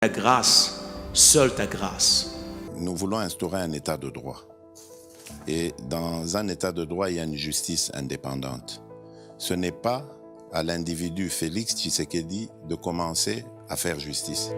Ta grâce, seule ta grâce. Nous voulons instaurer un état de droit. Et dans un état de droit, il y a une justice indépendante. Ce n'est pas à l'individu Félix Tshisekedi de commencer à faire justice.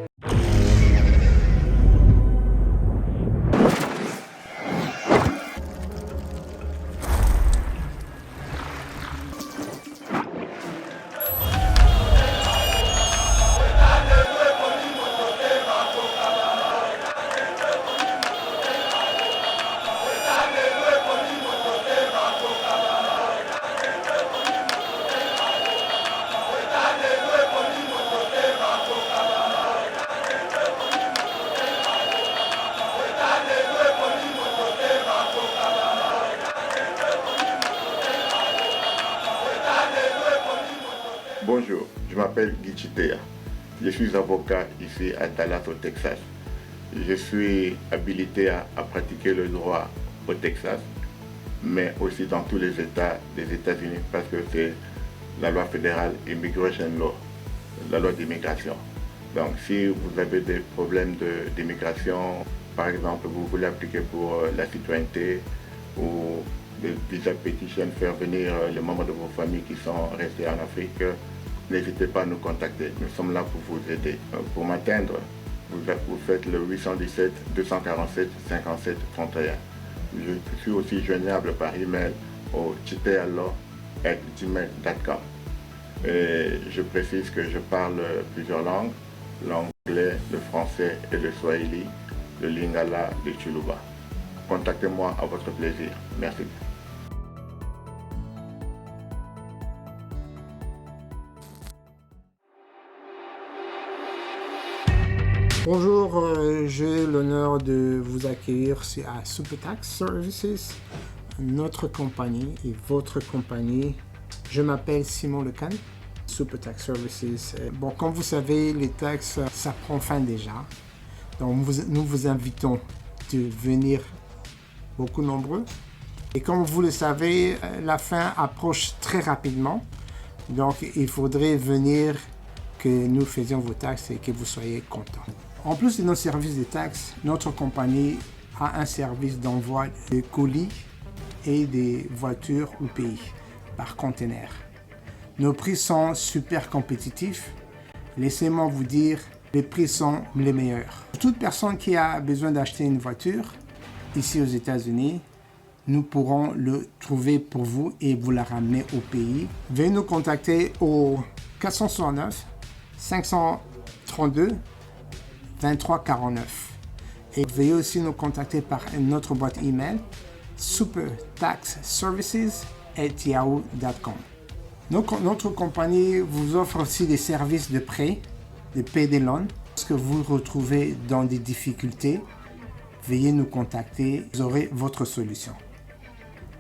Bonjour, je m'appelle Guy Chitea. Je suis avocat ici à Dallas au Texas. Je suis habilité à pratiquer le droit au Texas, mais aussi dans tous les États des États-Unis parce que c'est la loi fédérale Immigration Law, la loi d'immigration. Donc si vous avez des problèmes d'immigration, par exemple vous voulez appliquer pour la citoyenneté ou des visa petition, faire venir les membres de vos familles qui sont restés en Afrique, n'hésitez pas à nous contacter. Nous sommes là pour vous aider. Pour m'atteindre, vous faites le 817 247 57 31. Je suis aussi joignable par email au chitealo@gmail.com. Et je précise que je parle plusieurs langues, l'anglais, le français et le swahili, le lingala, le chuluba. Contactez-moi à votre plaisir. Merci. Bonjour, j'ai l'honneur de vous accueillir à Super Tax Services, notre compagnie et votre compagnie. Je m'appelle Simon Lecan, Super Tax Services. Bon, comme vous savez, les taxes, ça prend fin déjà. Donc, nous vous invitons de venir beaucoup nombreux. Et comme vous le savez, la fin approche très rapidement. Donc, il faudrait venir que nous faisions vos taxes et que vous soyez contents. En plus de nos services de taxes, notre compagnie a un service d'envoi de colis et des voitures au pays par conteneur. Nos prix sont super compétitifs. Laissez-moi vous dire, les prix sont les meilleurs. Pour toute personne qui a besoin d'acheter une voiture ici aux États-Unis, nous pourrons le trouver pour vous et vous la ramener au pays. Veuillez nous contacter au 469 532 2349. Et veuillez aussi nous contacter par notre boîte email supertaxservices@yahoo.com. Notre compagnie vous offre aussi des services de prêt, de payday loan. Lorsque vous vous retrouvez dans des difficultés, veuillez nous contacter, vous aurez votre solution.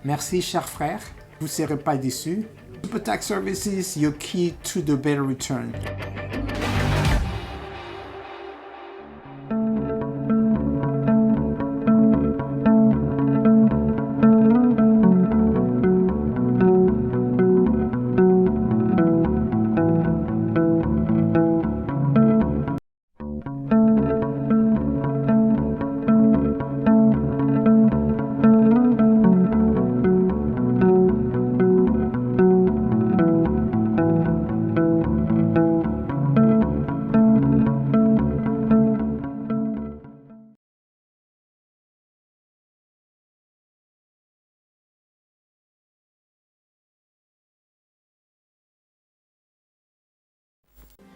Merci, chers frères, vous ne serez pas déçus. Super Tax Services, your key to the better return.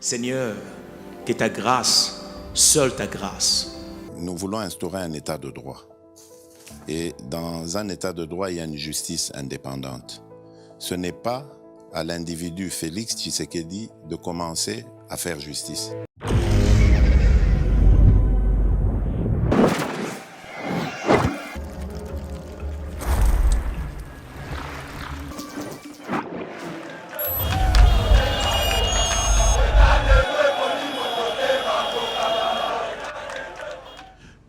Seigneur, que ta grâce, seule ta grâce. Nous voulons instaurer un état de droit. Et dans un état de droit, il y a une justice indépendante. Ce n'est pas à l'individu Félix Tshisekedi de commencer à faire justice.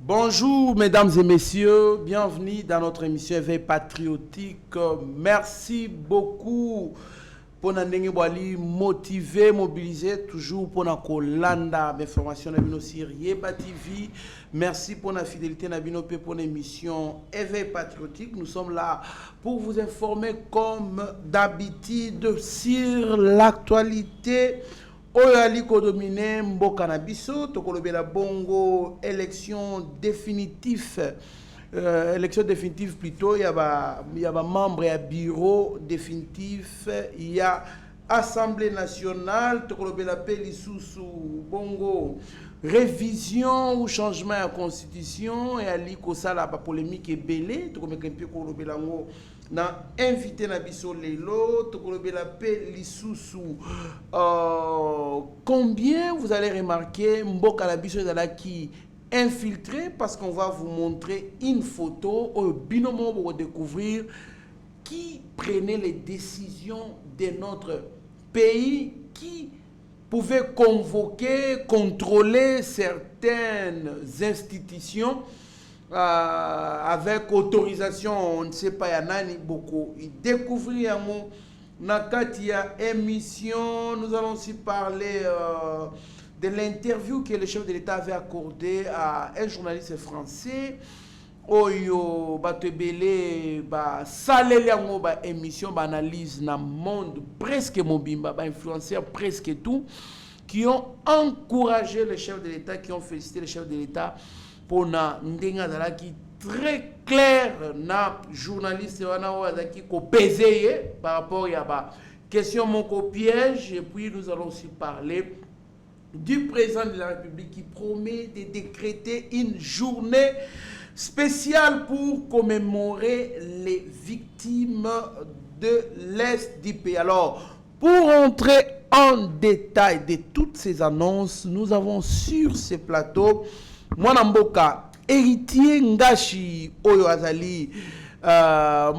Bonjour mesdames et messieurs, bienvenue dans notre émission Éveil patriotique. Merci beaucoup pour ndenge boali motiver, mobiliser toujours pour na kolanda d'information na bino sur Yeba TV. Merci pour la fidélité na bino pe pour l'émission Éveil patriotique. Nous sommes là pour vous informer comme d'habitude sur l'actualité. Oyali ko dominer mboka na biso to kolobela bongo élection définitive. Élection définitive plutôt, il y a membre et bureau définitif, il y a Assemblée nationale, bongo révision ou changement à la constitution et à l'ikosa la polémique est belé, na invité na biso lelo combien vous allez remarquer mboka na biso qui infiltré parce qu'on va vous montrer une photo au binomo pour découvrir qui prenait les décisions de notre pays, qui pouvait convoquer, contrôler certaines institutions avec autorisation, on ne sait pas, il y en a beaucoup. Découvrir Nakatia émission, nous allons aussi parler de l'interview que le chef de l'État avait accordé à un journaliste français. Oyo batebele ba saleli yango ba émission ba analyse na monde presque mobimba ba influenceurs presque tout qui ont encouragé le chef de l'État, qui ont félicité le chef de l'État pour na ndenga dala qui très clair na journaliste wana wazaki ko peser par rapport à ba question mon piège. Et puis nous allons aussi parler du président de la République qui promet de décréter une journée spéciale pour commémorer les victimes de l'Est du pays. Alors, pour entrer en détail de toutes ces annonces, nous avons sur ce plateau Mwanamboka, héritier Ngashi Oyo Azali,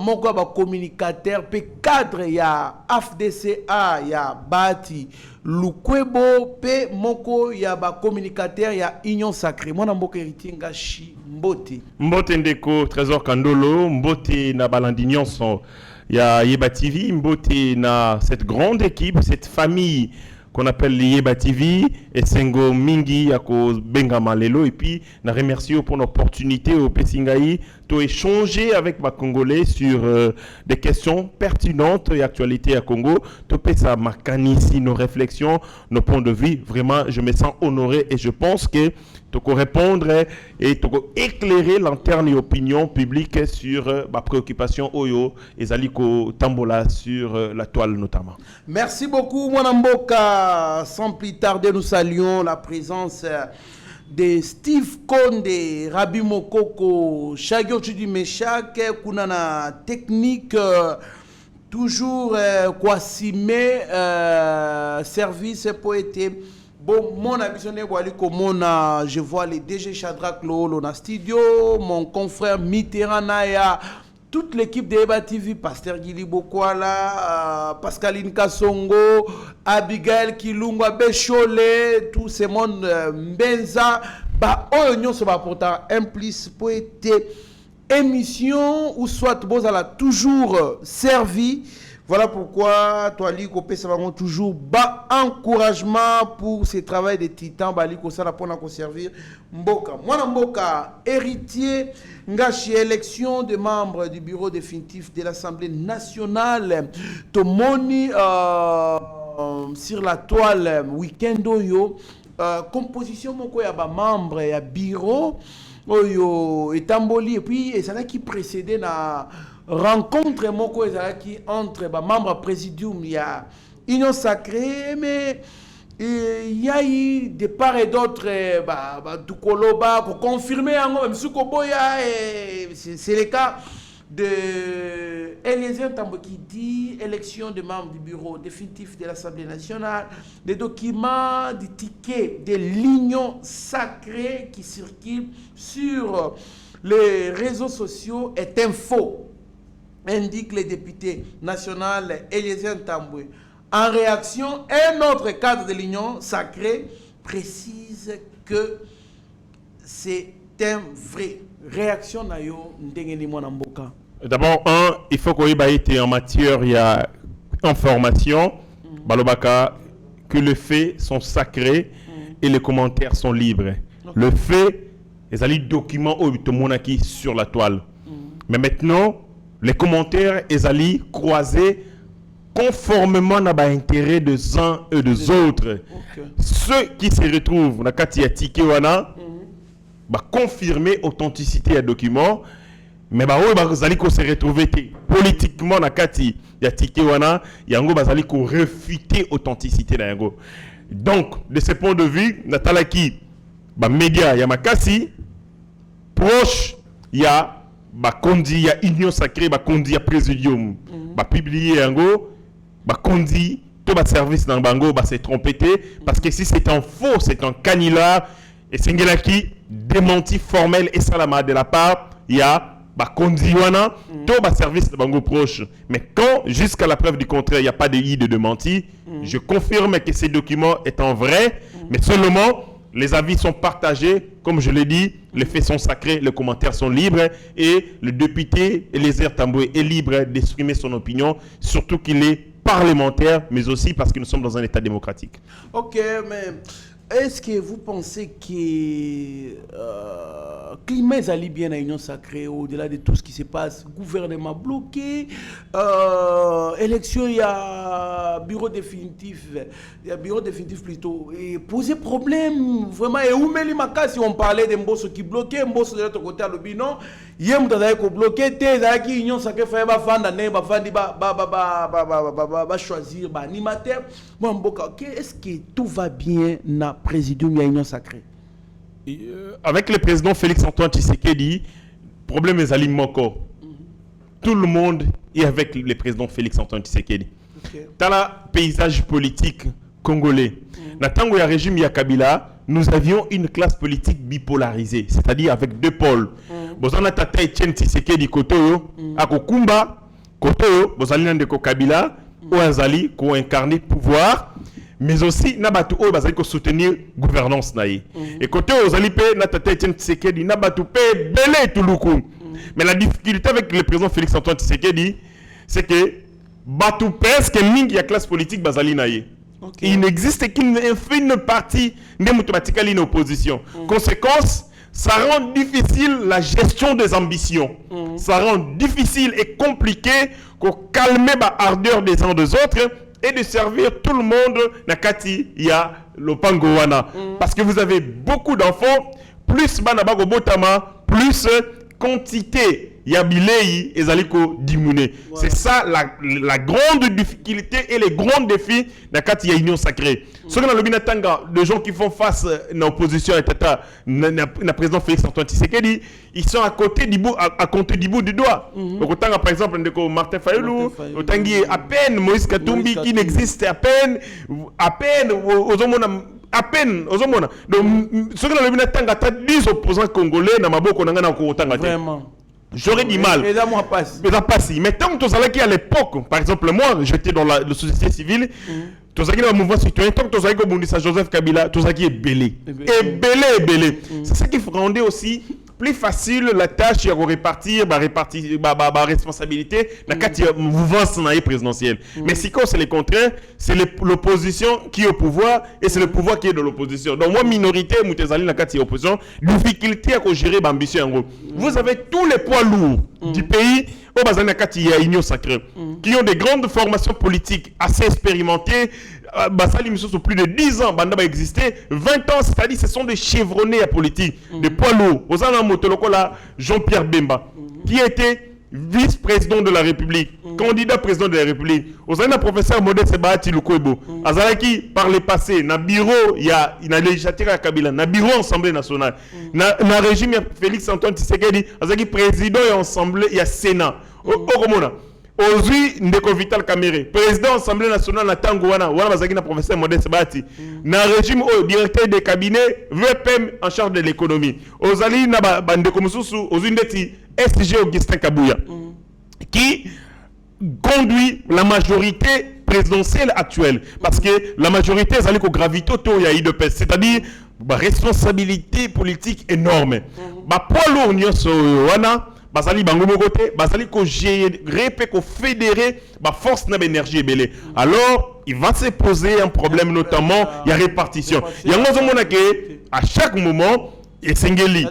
moko ba communicateur pe cadre ya AFDCA ya Bati Lukwebo pe moko ya ba communicateur ya Union Sacrée. Mwana mboka héritier Ngashi Mbote Ndeko Trésor Kandolo Mbote na balandi nyonso ya Yeba TV, Mbote na cette grande équipe, cette famille qu'on appelle Yeba TV et Sengo Mingi Yako Benga Malelo. Et puis, na remercie pour l'opportunité au Pessingaï de échanger avec ma Congolais sur des questions pertinentes et actualités à Congo. To pesa makanisi nos réflexions, nos points de vue. Vraiment, je me sens honoré et je pense que tu peux répondre et tu peux éclairer l'interne et opinion publique sur ma préoccupation Oyo et Zaliko Tambola sur la toile notamment. Merci beaucoup, Mwanamboka. Sans plus tarder, nous saluons la présence de Steve Konde, Rabi Mokoko, Shagyo Chudi Meshak, Kunana Technique, toujours Kwasime, service poété. Bon, mon abisionné, je vois les DG Shadrach Lolo dans studio, mon confrère Mitterrand Naya, toute l'équipe de Yeba TV, Pasteur Gili Bokwala, Pascaline Kassongo, Abigail Kilungwa, Bécholé, tout ce monde, Mbenza, bah, oignon se va pourtant implice poété, émission, ou soit Bozala toujours servi. Voilà pourquoi Toali Kopé ça va toujours bas encouragement pour ce travail de titan Bali ko sala pona ko servir Mboka. Mwana Mboka, héritier Ngashi, élection de membres du bureau définitif de l'Assemblée nationale. Tomoni sur la toile week-end oyo composition moko ya ba membre ya bureau oyo etamboli et puis et ça là qui précédait na rencontre moko qui entre membres présidium, il y a Union Sacrée, mais il y a eu de part et d'autre du Koloba pour confirmer c'est le cas de Eliezer Tambo qui dit élection de membres du bureau définitif de l'Assemblée nationale, des documents, des tickets de l'Union Sacrée qui circulent sur les réseaux sociaux est un faux, indique le député national Eliezer Tamboué. En réaction, un autre cadre de l'Union Sacrée précise que c'est un vrai. Réaction nayo ndengeni mwana mboka. D'abord, il faut qu'on ait en matière, il y a information, balobaka, que les faits sont sacrés et les commentaires sont libres. Le fait, les documents automonaki sur la toile. Mais maintenant, les commentaires, ils croisés conformément à l'intérêt des uns et des autres. Ceux qui se retrouvent dans la Katia Tikewana, confirmer l'authenticité des documents, mais ils allez se retrouver politiquement dans la Katia Tikewana, ils allez réfuter l'authenticité. Donc, de ce point de vue, Natalaki, média, il y a Makasi, proche, il y a Kondi, il y a Union Sacrée, Kondi, il y a Présidium, publié Yango, Kondi, tout le service dans Bango, c'est trompé, parce que si c'est un faux, c'est un canular, et c'est un qui démenti formel et salama de la part, il y a Kondi Wana, tout le service de Bango proche. Mais quand, jusqu'à la preuve du contraire, il n'y a pas de i de démenti, je confirme que ces documents étant vrais, mais seulement les avis sont partagés, comme je l'ai dit, les faits sont sacrés, les commentaires sont libres et le député Eliezer Tamboué est libre d'exprimer son opinion, surtout qu'il est parlementaire, mais aussi parce que nous sommes dans un État démocratique. Ok, mais est-ce que vous pensez que climat est bien à l'Union Sacrée au-delà de tout ce qui se passe, gouvernement bloqué, élection, il y a bureau définitif plutôt, et poser problème vraiment, et où si on parlait de Mbosso qui bloquait, Mbosso de l'autre côté à l'Obinon, il y a un bloqué, l'Union Sacrée fait choisir animateur. Est-ce que tout va bien dans le présidium de l'Union Sacrée? Avec le président Félix-Antoine Tshisekedi, problème est Ali Moko. Tout le monde est avec le président Félix-Antoine Tshisekedi. Dans le paysage politique congolais, dans le régime de Kabila, nous avions une classe politique bipolarisée, c'est-à-dire avec deux pôles. Bozana Tata Etienne Tshisekedi Kotoyo, Akokumba, Kotoyo, Bozalina Ndeko Kabila, Oazali, qui ont incarné pouvoir, mais aussi Nabatu O Bazali ko soutenir gouvernance naïe. Et côté Ozali pe Natata Etienne Tshisekedi Nabatu pe belé Touloukou. Mais la difficulté avec le président Félix Antoine Tshisekedi, c'est que Batu presque mingi ya classe politique Bazali naïe. Il n'existe qu'une infime partie démocratique en opposition. Conséquence, ça rend difficile la gestion des ambitions. Ça rend difficile et compliqué pour calmer la ardeur des uns des autres et de servir tout le monde. Nakati, il y a le Pangowana. Parce que vous avez beaucoup d'enfants, plus Banabago Botama, plus quantité. Il y a Bilei et Zaliko diminué. C'est ça la grande difficulté et les grands défis dans la Union Sacrée. Ce que les gens qui font face à l'opposition à le président Félix Antoine Tshisekedi, ils sont à côté du bout, à compter du bout du doigt. Donc, autant par exemple Martin Fayulu, autant à peine Moïse Katumbi qui n'existe à peine aux hommes. À peine, aux hommes. Donc, ce que les 10 opposants congolais dans Maboko Nangana Kokotanga. Vraiment. J'aurais du mal. Mais tant que tu as à l'époque, par exemple, moi, j'étais dans la société civile, tu as dans le mouvement citoyen, tant que tu as Joseph Kabila, tu as belé. Et belé. C'est ça qui rendait aussi plus facile la tâche de répartir la responsabilité dans la mouvance présidentielle. Mais si c'est le contraire, c'est l'opposition qui est au pouvoir et c'est le pouvoir qui est dans l'opposition. Donc moi, minorité, dans la opposition, difficulté à gérer l'ambition. Vous avez tous les poids lourds du pays au Bazana Kati et Union Sacrée qui ont des grandes formations politiques assez expérimentées. Basali Moussou, plus de 10 ans, Banda va exister, 20 ans, c'est-à-dire ce sont des chevronnés à politique, des poids lourds. Aux alentours Motoloko là, Jean-Pierre Bemba, qui était vice-président de la République, candidat président de la République. Aux alentours professeur Modeste Bahati Lukwebo, Azalaki par le passé, na bureau, il y a une législature à Kabila, na bureau Assemblée nationale, na régime Félix Antoine Tshisekedi, Azalaki président et Assemblée, il y a Sénat. Okomona. Aujourd'hui, Ndeko Vital Kamere, président de l'Assemblée nationale na Tangouana, wana bazaki na professeur Modeste Bahati, na régime directeur des cabinets, VPM en charge de l'économie. Ozali na bandeko mususu, ozindeti SG Augustin Kabouya, qui conduit la majorité présidentielle actuelle. Parce que la majorité, c'est ko gravito to ya IDPS, c'est-à-dire responsabilité politique énorme. Ba poids lourd nyonso wana basali bango côté basali ko gérer pe ko fédérer ba force na énergie belé alors il va se poser un problème notamment il y a répartition yango zo mona que à chaque moment et Sengeli,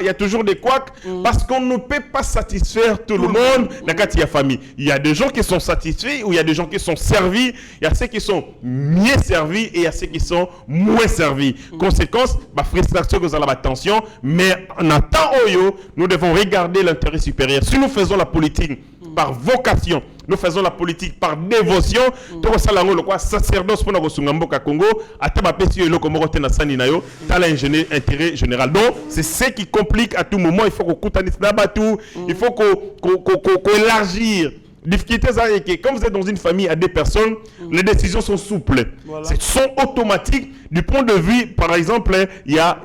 il y a toujours des couacs parce qu'on ne peut pas satisfaire tout le monde dans la famille. Il y a des gens qui sont satisfaits ou il y a des gens qui sont servis. Il y a ceux qui sont mieux servis et il y a ceux qui sont moins servis. Conséquence, frustration que vous avez attention. Mais en attendant, nous devons regarder l'intérêt supérieur. Si nous faisons la politique par vocation, nous faisons la politique par dévotion. Tout ça là le quoi sacerdoce pour nous Sungamboka Congo. Ataba pesi le comme rote na sani na yo. T'as l'intérêt général. Donc c'est ce qui complique à tout moment. Il faut qu'on coutanis d'abatu. Il faut qu'on élargir. Difficulté c'est que comme vous êtes dans une famille à 2 personnes, les décisions sont souples. Voilà. Sont automatiques du point de vue, par exemple, il y a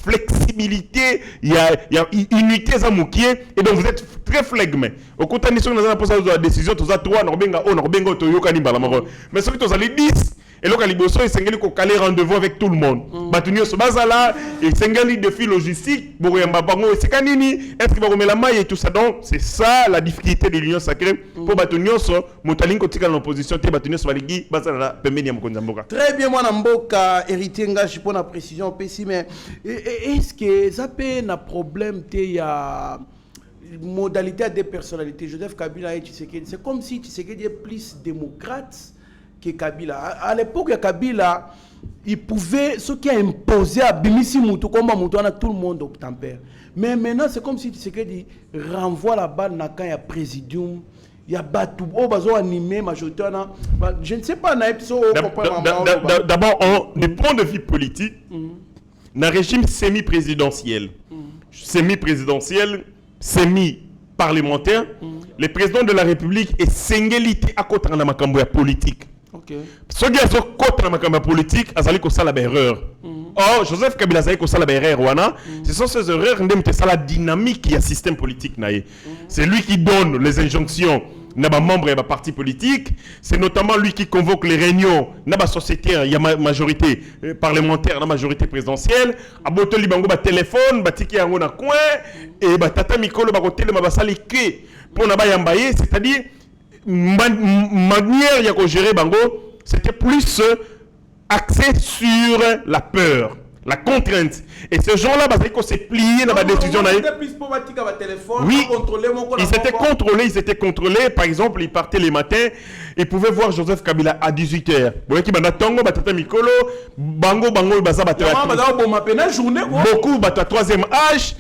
flexibilité, il y a unité zamoukié et donc vous êtes très flegme. Au contraire, nous avons posé la décision, tous à 3, Norbenga, Toyoka, Nibalama. Mais celui qui vous allez 10. Et là, il faut caler rendez-vous avec tout le monde. Batunio se base là, et c'est défi logistique. Est-ce qu'il va remettre la maille et tout ça? Donc, c'est ça la difficulté de l'union sacrée. Pour Batunio, Moutaline, quand il est en opposition, Batunio se va liguer, très bien, moi, Namboka, héritier, je pour la précision, mais est-ce que ça peut un problème? Il y a modalité des personnalités. Joseph Kabila et Tshisekedi, c'est comme si Tshisekedi est plus démocrate que Kabila. À l'époque, Kabila, il pouvait, ce qui a imposé à Bimisi Moutou, comme Moutou, à tout le monde obtempère. Mais maintenant, c'est comme si Tshisekedi renvoie la balle dans il y a présidium, il y a Batou, animé, majoritaire. Je ne sais pas, d'abord, du point de vue politique, dans un régime semi-présidentiel, semi-parlementaire, le président de la République est singélité à côté de la macamboya politique. Ce qui est contre la macamboya politique, azali ko sala erreur. Or, Joseph Kabila azali ko sala erreur wana, ce sont ces erreurs ndemte sala dynamique qui a système politique naïe. C'est lui qui donne les injonctions n'a membre et parti politique, c'est notamment lui qui convoque les réunions n'a société, il y a majorité parlementaire, la majorité présidentielle, a botoli bango ba téléphone, ba tiki yango na coin et ba tata mikolo ba hôtel ba sali que pour na ba yambaye, c'est-à-dire manière ya ko gérer bango, c'était plus axé sur la peur, la contrainte. Et ces gens-là, ils s'est plié dans la décision. Oui, ils étaient contrôlés. Par exemple, ils partaient les matins, ils pouvaient voir Joseph Kabila à 18h. Beaucoup, à troisième âge,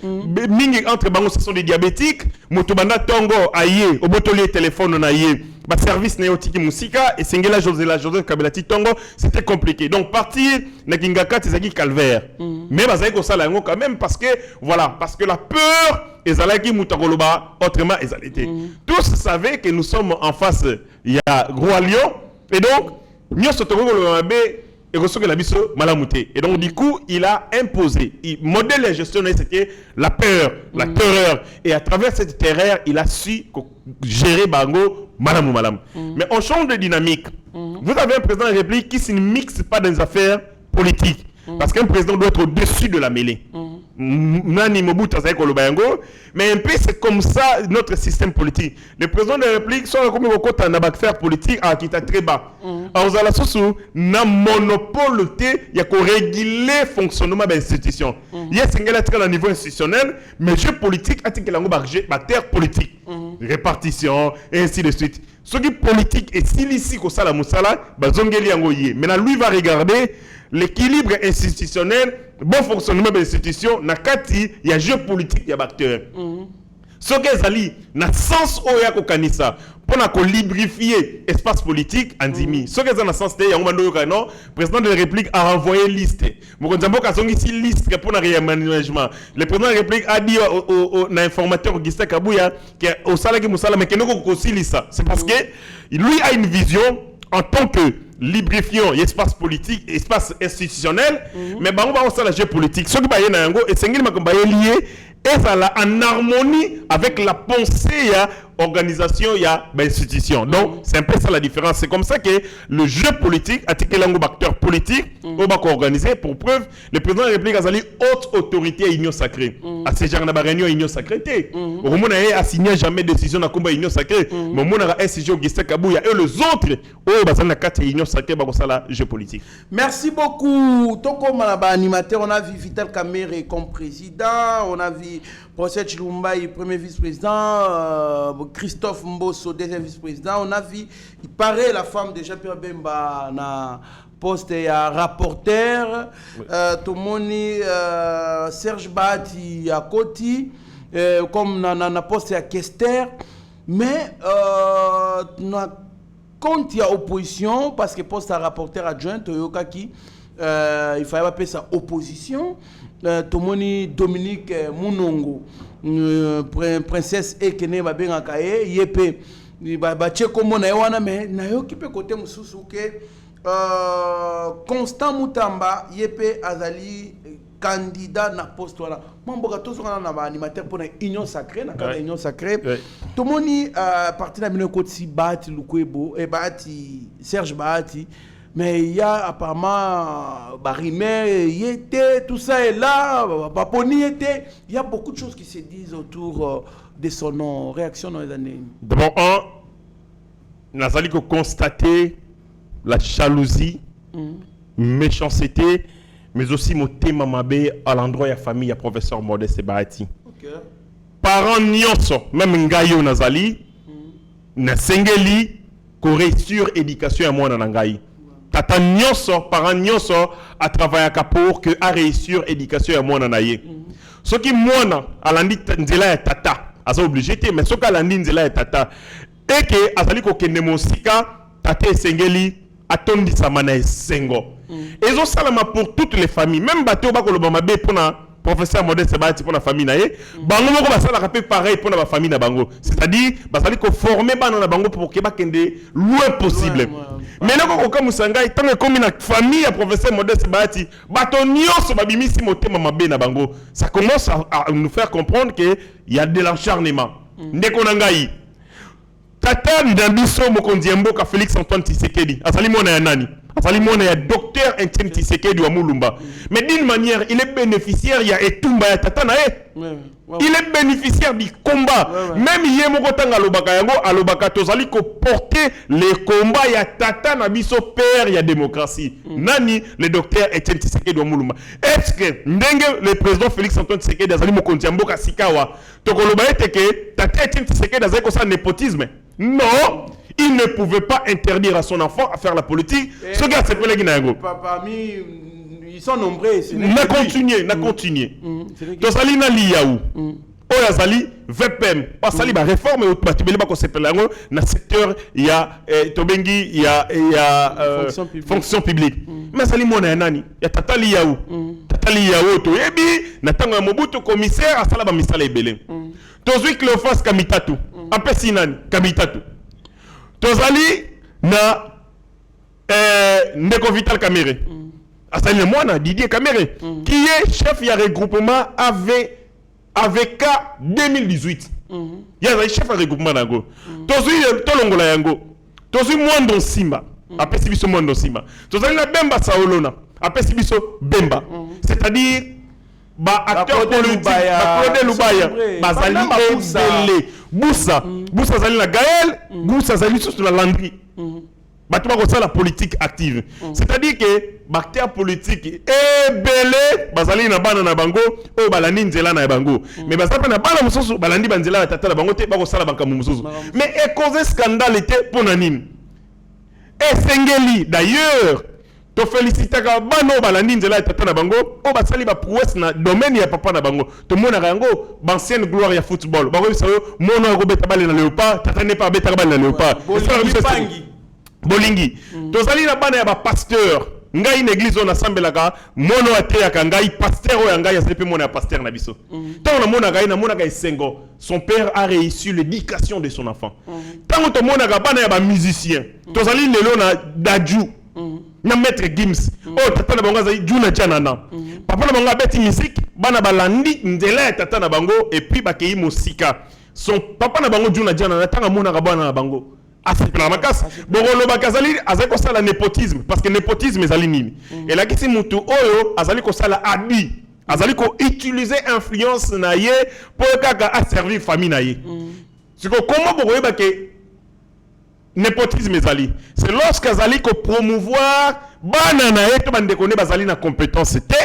entre bango, ce sont des diabétiques. Motobanda Tongo, aïe, au botolier téléphone, on aïe. Service néotiki musika et Sengela Joseph Kabila Tongo, c'était compliqué. Donc partir Nakingaka Tizaki Calvaire. Mais bazai ça quand même parce que voilà, parce que la peur ezalaki mutakoloba autrement ezalité. Tous savaient que nous sommes en face, il y a Roi Lion et donc nous sommes et reçoit la biso malamouté. Et donc du coup, il a imposé, il modèle la gestion, c'était la peur, la terreur. Et à travers cette terreur, il a su gérer Bango malamou malam. Mais on change de dynamique. Vous avez un président de la République qui ne mixe pas dans les affaires politiques. Parce qu'un président doit être au-dessus de la mêlée. Mais un peu c'est comme ça notre système politique. Les présidents de la République sont comme au côté en affaires politiques qui est très bas. Alors à la source na monopole il y a qu'on réguler le fonctionnement de l'institution. Il y a un niveau institutionnel, mais jeu politique a été la terre politique, répartition et ainsi de suite. Ce qui est politique et si ici que ça la musala, bazongeli angoye. Maintenant lui va regarder l'équilibre institutionnel, bon fonctionnement de l'institution, il y a jeu politique, il y a acteur. Ce qui est na sens oya ko kanisa pour librifier l'espace politique en dimi. Ce qui est dans sens le président de la République a renvoyé liste. Mokonzambo kasongi si liste pour le réaménagement. Le président de la République a dit au informateur Augustin Kabouya que au salaki musala mais que nous ko ça. C'est parce que lui a une vision en tant que librifiant l'espace politique, espace institutionnel, mais bah on va aussi la géopolitique. Ce qui va y et c'est lié en harmonie avec la pensée organisation, il y a institution. Donc, c'est un peu ça la différence. C'est comme ça que le jeu politique, à titre langue acteur politique, on va organiser. Pour preuve, le président de la République a dit haute autorité à union sacrée. À ces gens de réunion à union sacrée. Au moment où a signé jamais décision à combat union sacrée. Mais au moment où SCG Augustin Kabouya et les autres, on a 4 union sacrée, bah ça la jeu politique. Merci beaucoup. Toko Malaba animateur, on a vu Vital Kamere comme président, on a vu Procès Chilumbaï, premier vice-président, Christophe Mbosso, deuxième vice-président, on a vu, il paraît la femme de Jean-Pierre Bemba na poste à rapporteur, Tomoni Serge Bati à Koti, comme na poste à Kester, mais quand il y a opposition, parce que poste à rapporteur adjoint, Toyoka qui il fallait appeler ça opposition. Tomoni Dominique Munongo, princesse Ekene Babenga Kaye, Yepe, Bache Komo na Ewana, mais na yo qui peut côté Moussouke, Constant Moutamba, Yepe Azali, candidat na poste voilà. Mon bogato sur na ba animateur pour une union sacrée, na cadre union sacrée. Tomoni parti na bino koti Bati Lukwebo et Bati Serge Bati. Mais il y a apparemment Barimé, il était, tout ça est là, Paponi était. Il y a beaucoup de choses qui se disent autour de son nom. Réaction dans les années. D'abord, nous avons constaté la jalousie, méchanceté, mais aussi mon thème à l'endroit de la famille, il y a professeur Modeste Bahati. Parents nyonso, même Ngayo Nazali, na sengeli, ko réussir éducation à moi dans Ngai. Tata nyonso, parents nyonso, à travailler pour que à réussir éducation à moi dans Naye. Ce qui moi à l'andi nzela tata, asa obligé mais ce qu'à l'andi nzela tata, et que azali ko kende mosika, tata sengeli, atondi samana sengo. Et ça salama pour toutes les familles, même bateau ba ko lobama be pour na professeur Modeste Bahati pour la famille naie, bango moko basala rapé pareil pour la famille na bango. C'est-à-dire basali ko former bana na bango pour que ba kende loin possible. Mais là ko ka musanga tant que comme na famille à professeur Modeste Bahati, bato nyonso babimisi motema mabe na bango. Ça commence à nous faire comprendre que il y a de l'acharnement. Ndeko na ngai. Tata Ndabiso Mokonzi Mboka Félix Antoine Tshisekedi. Asali mona ya nani? Asali mona ya docteur Etienne Tshisekedi wa Mulumba. Mais d'une manière, il est bénéficiaire, il y a Etumba ya Tata na il est bénéficiaire du combat. Même Yemoko Tanga Lobaka Yango, Alobaka Tozali ko porter les combats ya Tata na biso père ya démocratie. Nani le docteur Etienne Tshisekedi wa Mulumba. Est-ce que ndenge le président Félix Antoine Tshisekedi Azali Mokonzi Mboka Sikawa Tokoloba que Tata Etienne Tshisekedi Azali ko sa népotisme? Non, il ne pouvait pas interdire à son enfant à faire la politique. Ce gars, c'est Pelé Guinago. Ils sont nombreux. N'a continué. Tosali na liyaou. Oyazali VPM. Pasali ba réforme ou batibeli ba ko sepelango na secteur il y a tobengi il y a fonction publique. Mais sali mona nani? Ya Tata liyaou. Tata liyaou to yebi na tango ya Mobutu commissaire asala ba misala ebele. Tozui Cléophas Kamitatu. Apesi nani Kamitatu. Tozali na Ndeko Vital Kamere. Asali na mwana Didier Kamere qui est chef ya regroupement AVK 2018. Ya chef ya regroupement nango. Tozui tolongola yango. Tozui Mwando Simba. Apesi biso Mwando Simba. Tozali na Bemba Saolona. Apesi biso Bemba. C'est-à-dire ba acteur politique ba Claude Lubaya bazali ebele Boussa zali na Gaël Boussa zali sur la Landry batuma ko la politique active c'est-à-dire que acteur politique ebele bazali na bana na bango o balandi nzela na bango mais bazapa na bana mususu balandi banzela na tata na bango te ba ko sala banka mususu mais e cause scandale était pour nanine et sengeli d'ailleurs to féliciter ka bano balandi nzela ya tata na bango o basali ba prouesse na domaine ya papa na bango to mona yango ancienne gloire ya football ba ko biso mona ko beta bale na Léopard tata ne pas beta bale na Léopard bolingi to sali na bana ya ba pasteur ngai na église on assemblaka mono ateaka ngai pasteur o ngai ya sepe mona pasteur na biso tant na mona ngai sengo son père a réussi l'éducation de son enfant tant to mona ka bana ya ba musicien to sali lelo na daju na maître Gims tata na bango zai juna chanana papa na bango beti musique bana balandi nzela ya tata na bango et puis bakei musika son papa na bango juna diana na tanga mona kabana na bango asepela makasi bokolo bakazali azali kosala népotisme parce que népotisme ezali nini elakisi mutu oyo azali kosala abus azali ko utiliser influence na ye pour kaka asservir famille na ye siko comment bokoyeba ke népotisme ezali c'est lorsque azali ko promouvoir bana na ye to bandeko ne bazali na compétence te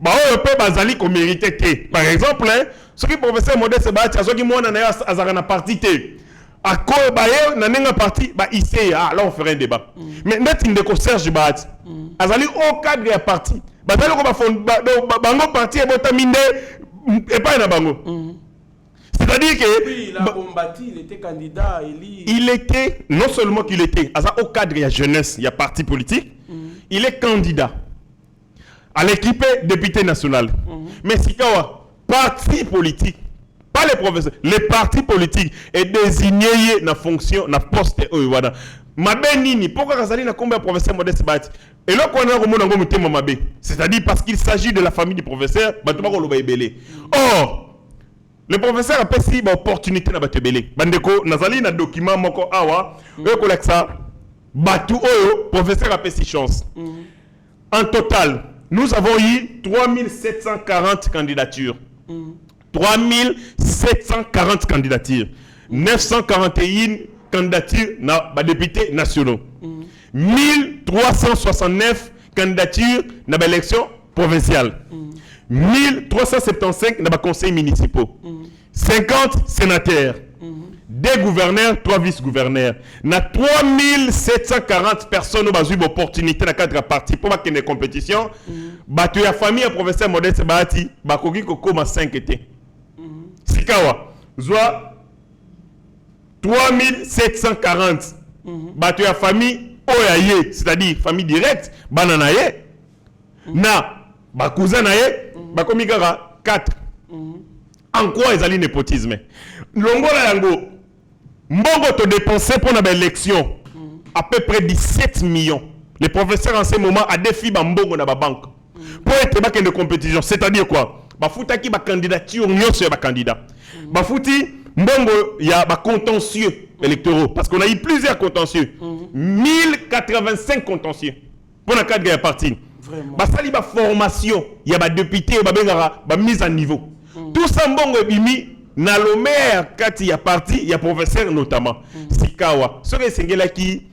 ba oyo pe bazali ko mériter te par exemple ce qui professeur Modeste Bahati azoki mwana na ye azaka na parti te ako ba ye na nenga parti ba ici là on ferait un débat mais net ndeko Serge Bahati azali au cadre ya parti bazali ko ba bango parti e botaminde et pas na bango c'est-à-dire que il a combattu, il était candidat, il était non seulement qu'il était au cadre de la jeunesse, il y a parti politique, il est candidat à l'équipe député national. Mais si quoi parti politique, pas les professeurs, les partis politiques est désigné na fonction, na poste voilà. Mabe nini pourquoi Kazali na combien professeur Modeste Bahati et là qu'on a remonté ngo mutema mabe, c'est-à-dire parce qu'il s'agit de la famille du professeur, batuma ko loba ebele. Or le professeur a pesi ba opportunité na batebele. Bandeko nazali na document moko awa, e ko leksa batu oyo professeur a pesi chance. En total, nous avons eu 3740 candidatures. 3740 candidatures. 941 candidatures na ba députés nationaux. 1369 candidatures na ba élection provinciale. 1375 dans les conseils municipaux, 50 sénateurs, 2 gouverneurs, 3 vice-gouverneurs. Na 3740 personnes ont eu l'opportunité dans 4 partis pour qu'il y ait une compétition. Batu ya famille professeur Modeste Bahati, bakoki kokoma 5 été. Sikawa, zwa 3740. Batu ya famille oyaye, c'est-à-dire famille directe, bananaye. Na ba cousin na ye ba komi kaka 4 en quoi ezali népotisme longola yango mbongo to dépenser pour na élection à peu près 17 millions les professeurs en ce moment a défi ba mbongo na ba banque pour être ba de compétition c'est-à-dire quoi ba futaki ba candidature nyonso ya ba candidat ba futi mbongo ya ba contentieux électoraux parce qu'on a eu plusieurs contentieux 1085 contentieux pour la cadre de la partie. Basali ba formation, il y a ba député, ba bengara, ba mise à niveau. Tout ça mbongo bimi na le maire kati ya parti, il y a professeur notamment. Sikawa, ce que sengela qui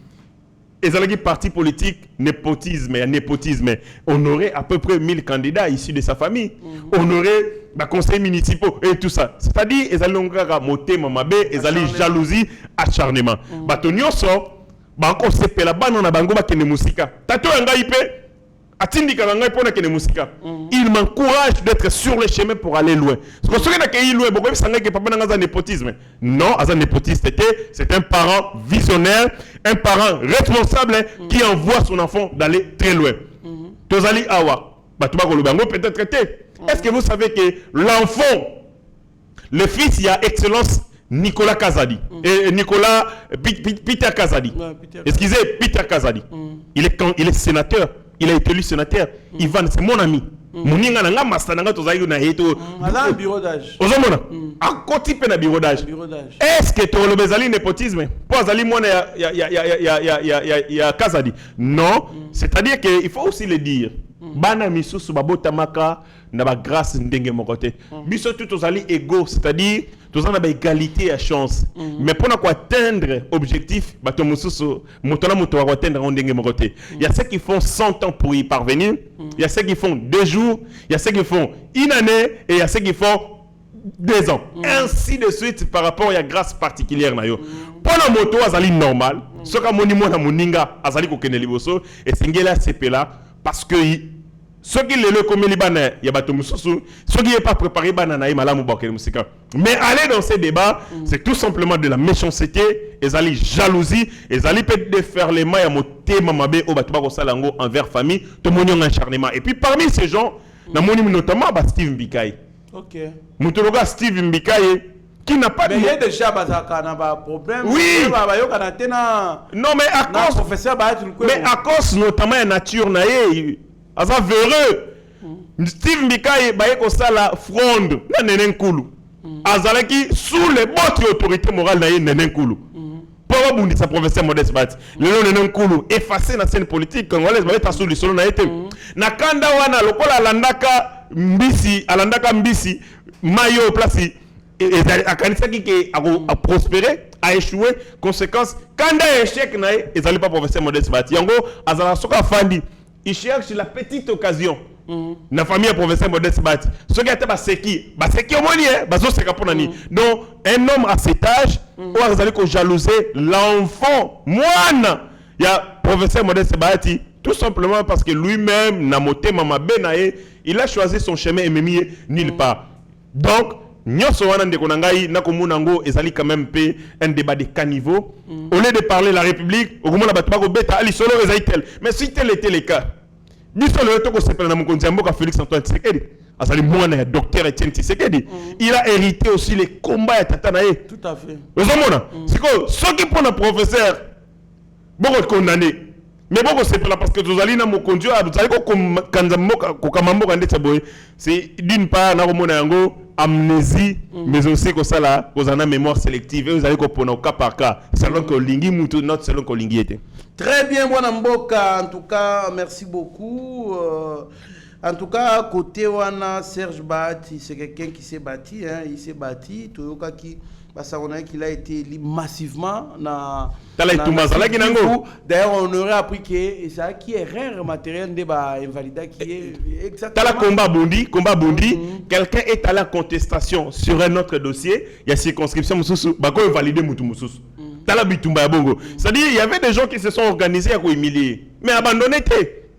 ezalaki parti politique népotisme, honorer à peu près 1000 candidats issus de sa famille, honorer ba conseils municipaux et tout ça. C'est-à-dire ezalongaka motema mabe, ezali jalousie, acharnement. Ba tonyoso ba ko sepela bana na bango ba kene musika. Tato ngai pe il m'encourage d'être sur le chemin pour aller loin. Non, un népotiste c'est un parent visionnaire, un parent responsable qui envoie son enfant d'aller très loin. Est-ce que vous savez que l'enfant, le fils, il y a excellence Nicolas Kazadi et Nicolas Peter Kazadi. Excusez, Peter Kazadi. Il est sénateur. Il a été élu sénateur. Ivan, c'est mon ami. Moninga nanga mastananga tozayi na heto. Ala bureau d'âge. Ozomona. Akoti pe na bureau d'âge. Est-ce que to lobezali népotisme? Pour azali mona ya Kazadi. Non, c'est-à-dire que il faut aussi le dire. Bana misusu babotamaka na ba grâce ndenge mokote. Biso tout ozali égaux, c'est-à-dire tous en a égalité à chance. Mais pour atteindre objectif, bato mususu motona moto wa atteindre ndenge mokote. Il y a ceux qui font 100 ans pour y parvenir, il y a ceux qui font 2 jours, il y a ceux qui font une année et il y a ceux qui font 2 ans. Ainsi de suite par rapport à la grâce particulière na yo. Pour la moto azali normal, soka moni mona moninga azali ko kene liboso et singela sepela parce que ceux qui le comme libanais, il y a bateau mususu, ceux qui n'est pas préparé banana et malamu bakele musika. Mais aller dans ces débats, c'est tout simplement de la méchanceté, et zali jalousie, et zali peut déferlement ya moté mamabe au batuba ko salango envers famille, to moni un acharnement. Et puis parmi ces gens, na moni notamment Steve Mbikai. OK. Mutologa Steve Mbikai qui n'a pas mais il y a déjà un problème. Oui. Non mais à cause professeur mais à cause notamment la nature naé asa véreux. Steve Mbikai baye ko sala fronde na nenenkulu. azalaki sous les bottes autorité morale na Nenenkulu. Pour abondisa professeur Modeste Bati. Le Nenenkulu effacé na scène politique congolaise va être sous le solo na été. Na kanda wana lokola alandaka mbisi mayo place et akanisa ki a prospéré, a échoué, conséquence kanda échec na et pas professeur Modeste Bati. Yango azala soka fandi, il cherche la petite occasion. Na famille professeur Modeste Bati. Ce qui était baseki au moni bazoseka pona ni. Donc un homme à cet âge ou azali ko jalouser l'enfant moine ya professeur Modeste Bati tout simplement parce que lui-même na motema mabe na ye, il a choisi son chemin et memi nulle part. Donc nyonso wana ndeko na ngai na komuna ngo ezali quand même pe un débat de caniveau. Au lieu de parler la République, au moment la batba ko beta ali solo ezali tel. Mais si tel était le cas, biso le toko sepela na mokonzi mboka Félix Antoine Tshisekedi azali mwana ya docteur Etienne Tshisekedi. Il a hérité aussi les combats ya tata na ye. Tout à fait. Ozomona siko soki pona professeur boko condamné mais boko sepela parce que tozali na mokonzi azali ko kanza mboka ko kamamboka ndetse boy. C'est d'une part na komona yango amnésie mais aussi que ça là kozana mémoire sélective et vous allez comprendre au cas par cas selon que lingi mutu not selon que lingi était. Très bien, Bwana Mboka. En tout cas, merci beaucoup. En tout cas, côté Wana, Serge Bati, c'est quelqu'un qui s'est bâti. Hein, il s'est bâti. Toyoka qui, on a qu'il a été élu massivement. D'ailleurs, on aurait appris que ça qui est rare matériel de invalida qui est exactement. T'as combat bondi. Quelqu'un est allé en contestation sur un autre dossier. Il y a circonscription Moussous. Bako est validé Moutou Moussous. C'est-à-dire il y avait des gens qui se sont organisés à humilier mais abandonné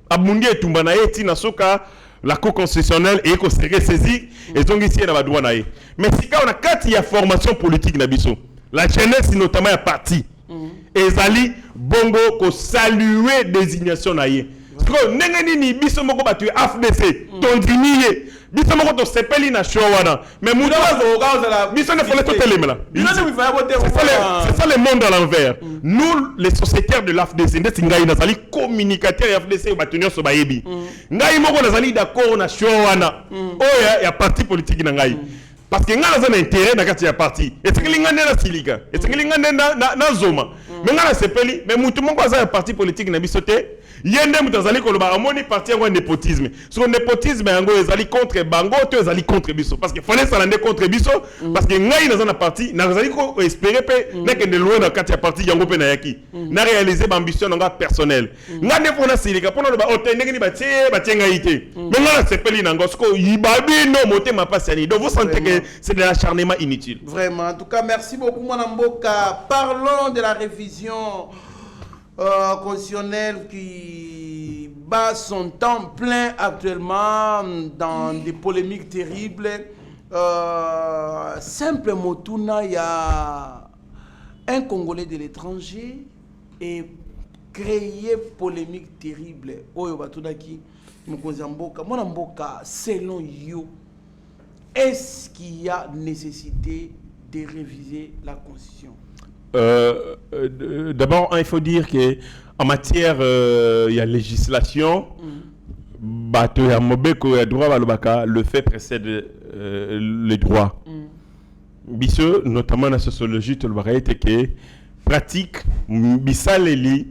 abundi et tumbana eti na soka la cour constitutionnelle et qu'on s'est saisi et donc ici na badwa nae mais si quand on a quatre il y a formation politique na biso la jeunesse notamment à parti ezali bongo ko saluer désignation nae parce que nengeni ni biso moko batu AFDC tondinier biso moko to sepeli na show wana mais mutu biso ne fallait tout éliminer c'est ça le monde à l'envers. Nous les sociétaires de l'AFDC ndeti ngai nazali communicateur ya AFDC batunyo so bayebi ngai moko nazali d'accord na show wana oya ya parti politique na ngai parce que ngai nazana intérêt na kati ya parti et c'est que linga na silika et c'est que linga na zoma mais ngai na sepeli mais mutu moko azali parti politique na biso te yende mutazali koloba amoni parti yango népotisme sur népotisme yango ezali contre bango to ezali contre biso parce que fallait s'alande contre biso parce que ngai nazana parti nazali ko espérer pe nek de loin na kati ya parti yango pe na yaki na réaliser ba ambition nga personnel nga ne fona silika pona loba otendeki ni batie ngai te mais nga sepeli nango sko yibabi no motema pasani donc vous sentez que c'est de l'acharnement inutile. Vraiment, en tout cas merci beaucoup Mwana Mboka. Parlons de la révision constitutionnelle qui bat son temps plein actuellement dans des polémiques terribles. Simple Motuna, il y a un Congolais de l'étranger et créé polémique terrible. Oyo Batunaki, Mwana Mboka, selon you, est-ce qu'il y a nécessité de réviser la Constitution? D'abord, il faut dire qu'en matière il y a législation, le fait précède le droit. Bisseux, notamment dans la sociologie, tu le vois, que pratique, bisaleli,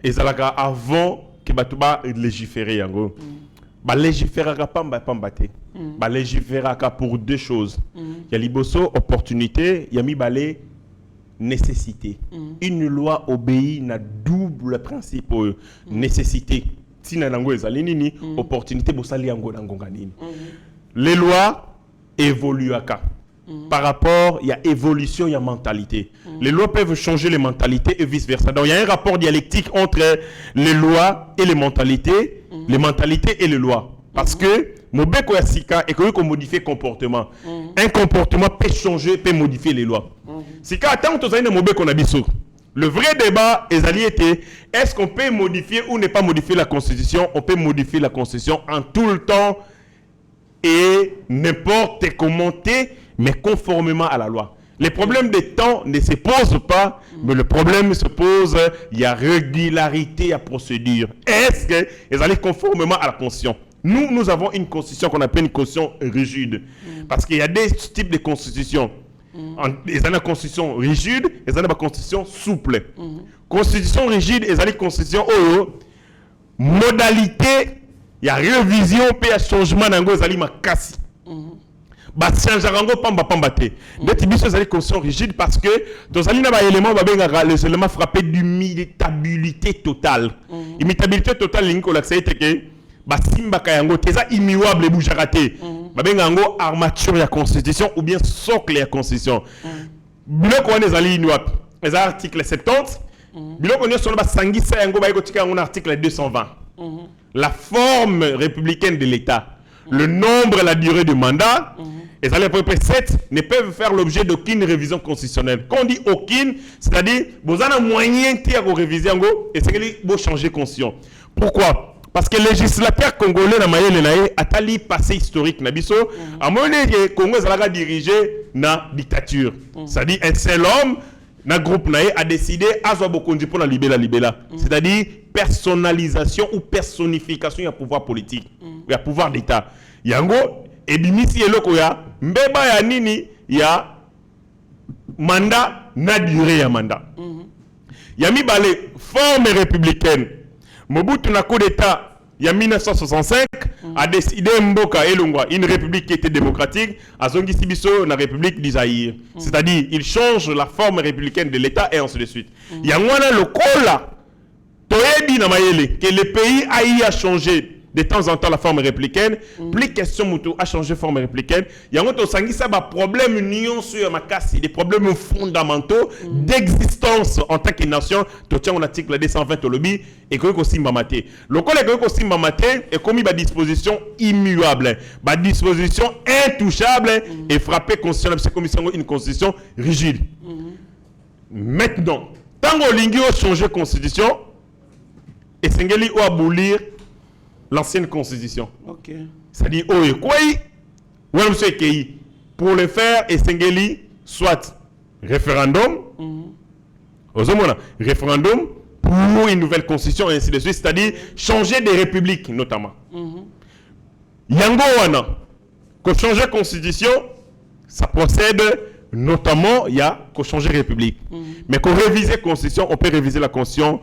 et ça avant que Batouba légiférer en gros. Légiférer pas légiférer pour deux choses. Il y a liboso opportunité, il y a mi balé nécessité. Une loi obéit à double principe nécessité. Si na nango ezali opportunité bosali yango nangonga nini. Les lois évoluent par rapport, il y a évolution, il y a mentalité. Les lois peuvent changer les mentalités et vice versa. Donc il y a un rapport dialectique entre les lois et les mentalités et les lois. Parce que Mobeko Yasika est qu'on modifie comportement. Un comportement peut changer, peut modifier les lois. Sika attends tous les Mobeko Nabiso. Le vrai débat est-ce qu'on peut modifier ou ne pas modifier la Constitution? On peut modifier la Constitution en tout le temps et n'importe comment, mais conformément à la loi. Les problèmes de temps ne se posent pas, mais le problème se pose, il y a régularité à procédure. Est-ce qu'ils allaient conformément à la Constitution? Nous avons une constitution qu'on appelle une constitution rigide. Parce qu'il y a des types de constitutions. Il y a une constitution rigide et il y a une constitution souple. Constitution rigide et une constitution modalité, il y a révision, il y a changement dans les makasi. Pamba te. Des constitution rigide parce que dans les éléments frappés d'imitabilité totale. Imitabilité totale, simba kayango teza immuable boujarate babengango armature ya constitution ou bien socle ya constitution biloko wana ezali inwap eza article 70 biloko nyonso ba sangisa yango ba ekotika yango na article 220 la forme républicaine de l'État, le nombre et la durée du mandat, et ça les peu 7 ne peuvent faire l'objet d'aucune révision constitutionnelle. Quand on dit aucune, c'est-à-dire vous avez un moyen de réviser et c'est que vous changer constitution. Pourquoi? Parce que le législateur congolais a tali passé historique nabiso à mon que Congo a dirigé na dictature. C'est-à-dire un seul homme na groupe a décidé à Zobokondi pour la libéla. C'est-à-dire personnalisation ou personnification du pouvoir politique, du pouvoir d'État. Yango et bimisi eloko ya mbeba ya nini ya mandat na durée ya mandat. Yami balé forme républicaine. Mobutu na coup d'État, il y a 1965, a décidé Mboka Elongwa, une république qui était démocratique, à Zongi Sibiso, la république d'Isaïr. C'est-à-dire, il change la forme républicaine de l'État et ainsi de suite. Il y a un lokola, Toyebi na mayele, que le pays a changé de temps en temps la forme républicaine, plus question Moutou a changé de forme républicaine. Il y a un problème union sur Makassi, des problèmes fondamentaux d'existence en tant que nation. Tu tiens un article 220 au lobby et que aussi Mamate. Le collègue aussi Mamate est commis par disposition immuable, par disposition intouchable et frappé constitutionnelle. C'est comme une constitution rigide. Maintenant, tant qu'on a changé de constitution, et Sengeli ou abolir l'ancienne constitution. C'est-à-dire, pour le faire, Essengeli, soit référendum, référendum pour une nouvelle constitution, et ainsi de suite, c'est-à-dire changer de république, notamment. Yango wana, qu'on change de constitution, ça procède notamment, il y a qu'on change de république. Mais qu'on révise la constitution, on peut réviser la constitution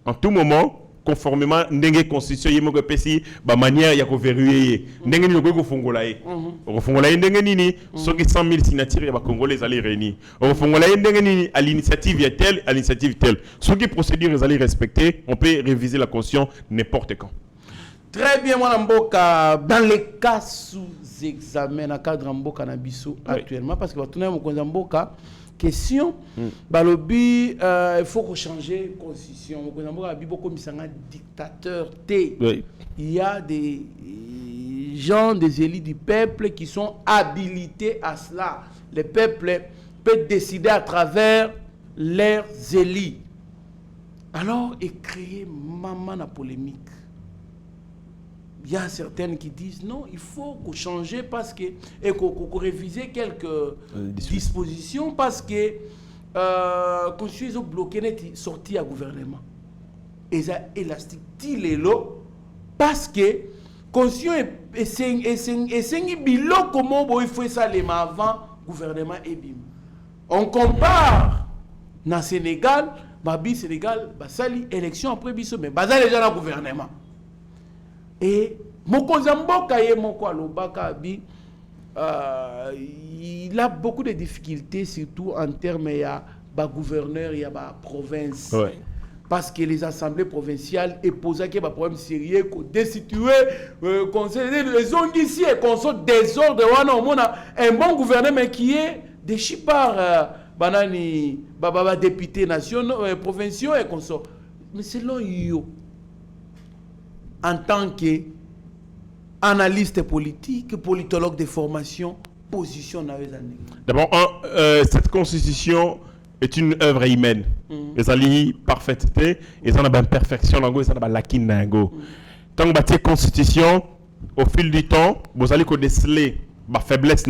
en tout moment, conformément ndenge constitution yemo pesi ba manière ya ko verrouiller ndenge ni ko fongola ye ko fongola ye ndenge nini soki 100 000 signatures ya ba congolais allez réunir ko fongola ye ndenge nini à l'initiative ya telle à l'initiative telle soki procédures allez respecter on peut réviser la constitution n'importe quand. Très bien mon Mboka, dans les cas sous examen à cadre Mboka na biso actuellement parce que va tourner mon Mboka question balobi il faut changer la constitution comme un dictateur T. Il y a des gens, des élus du peuple qui sont habilités à cela. Le peuple peut décider à travers leurs élus. Alors, et créer maman la polémique. Il y a certaines qui disent non, il faut changer parce que et qu'on réviser quelques dispositions parce que constitution ont bloqué net sorti à gouvernement. Et ça élastique tilelo parce que constitution et bilo comment il faut ça les avant gouvernement et bim. On compare dans Sénégal, babi Sénégal, basali élection après biso mais basali déjà dans gouvernement. Et Mokozamboka et Mokwalobaka il a beaucoup de difficultés, surtout en termes de gouverneur et de province. Parce que les assemblées provinciales posent des problèmes sérieux, destituer, conseiller, les ont ici et qu'on soit désordre. On a un bon gouvernement qui est déchu par banani, députés nationaux, provinciaux et qu'on soit. Mais selon eux, en tant qu'analyste politique, politologue de formation, position dans les années. D'abord, cette constitution est une œuvre humaine. Les alliés parfaiteté, ils ont une imperfection, ils ont une lacune. Tant que cette constitution, au fil du temps, vous allez déceler la faiblesse,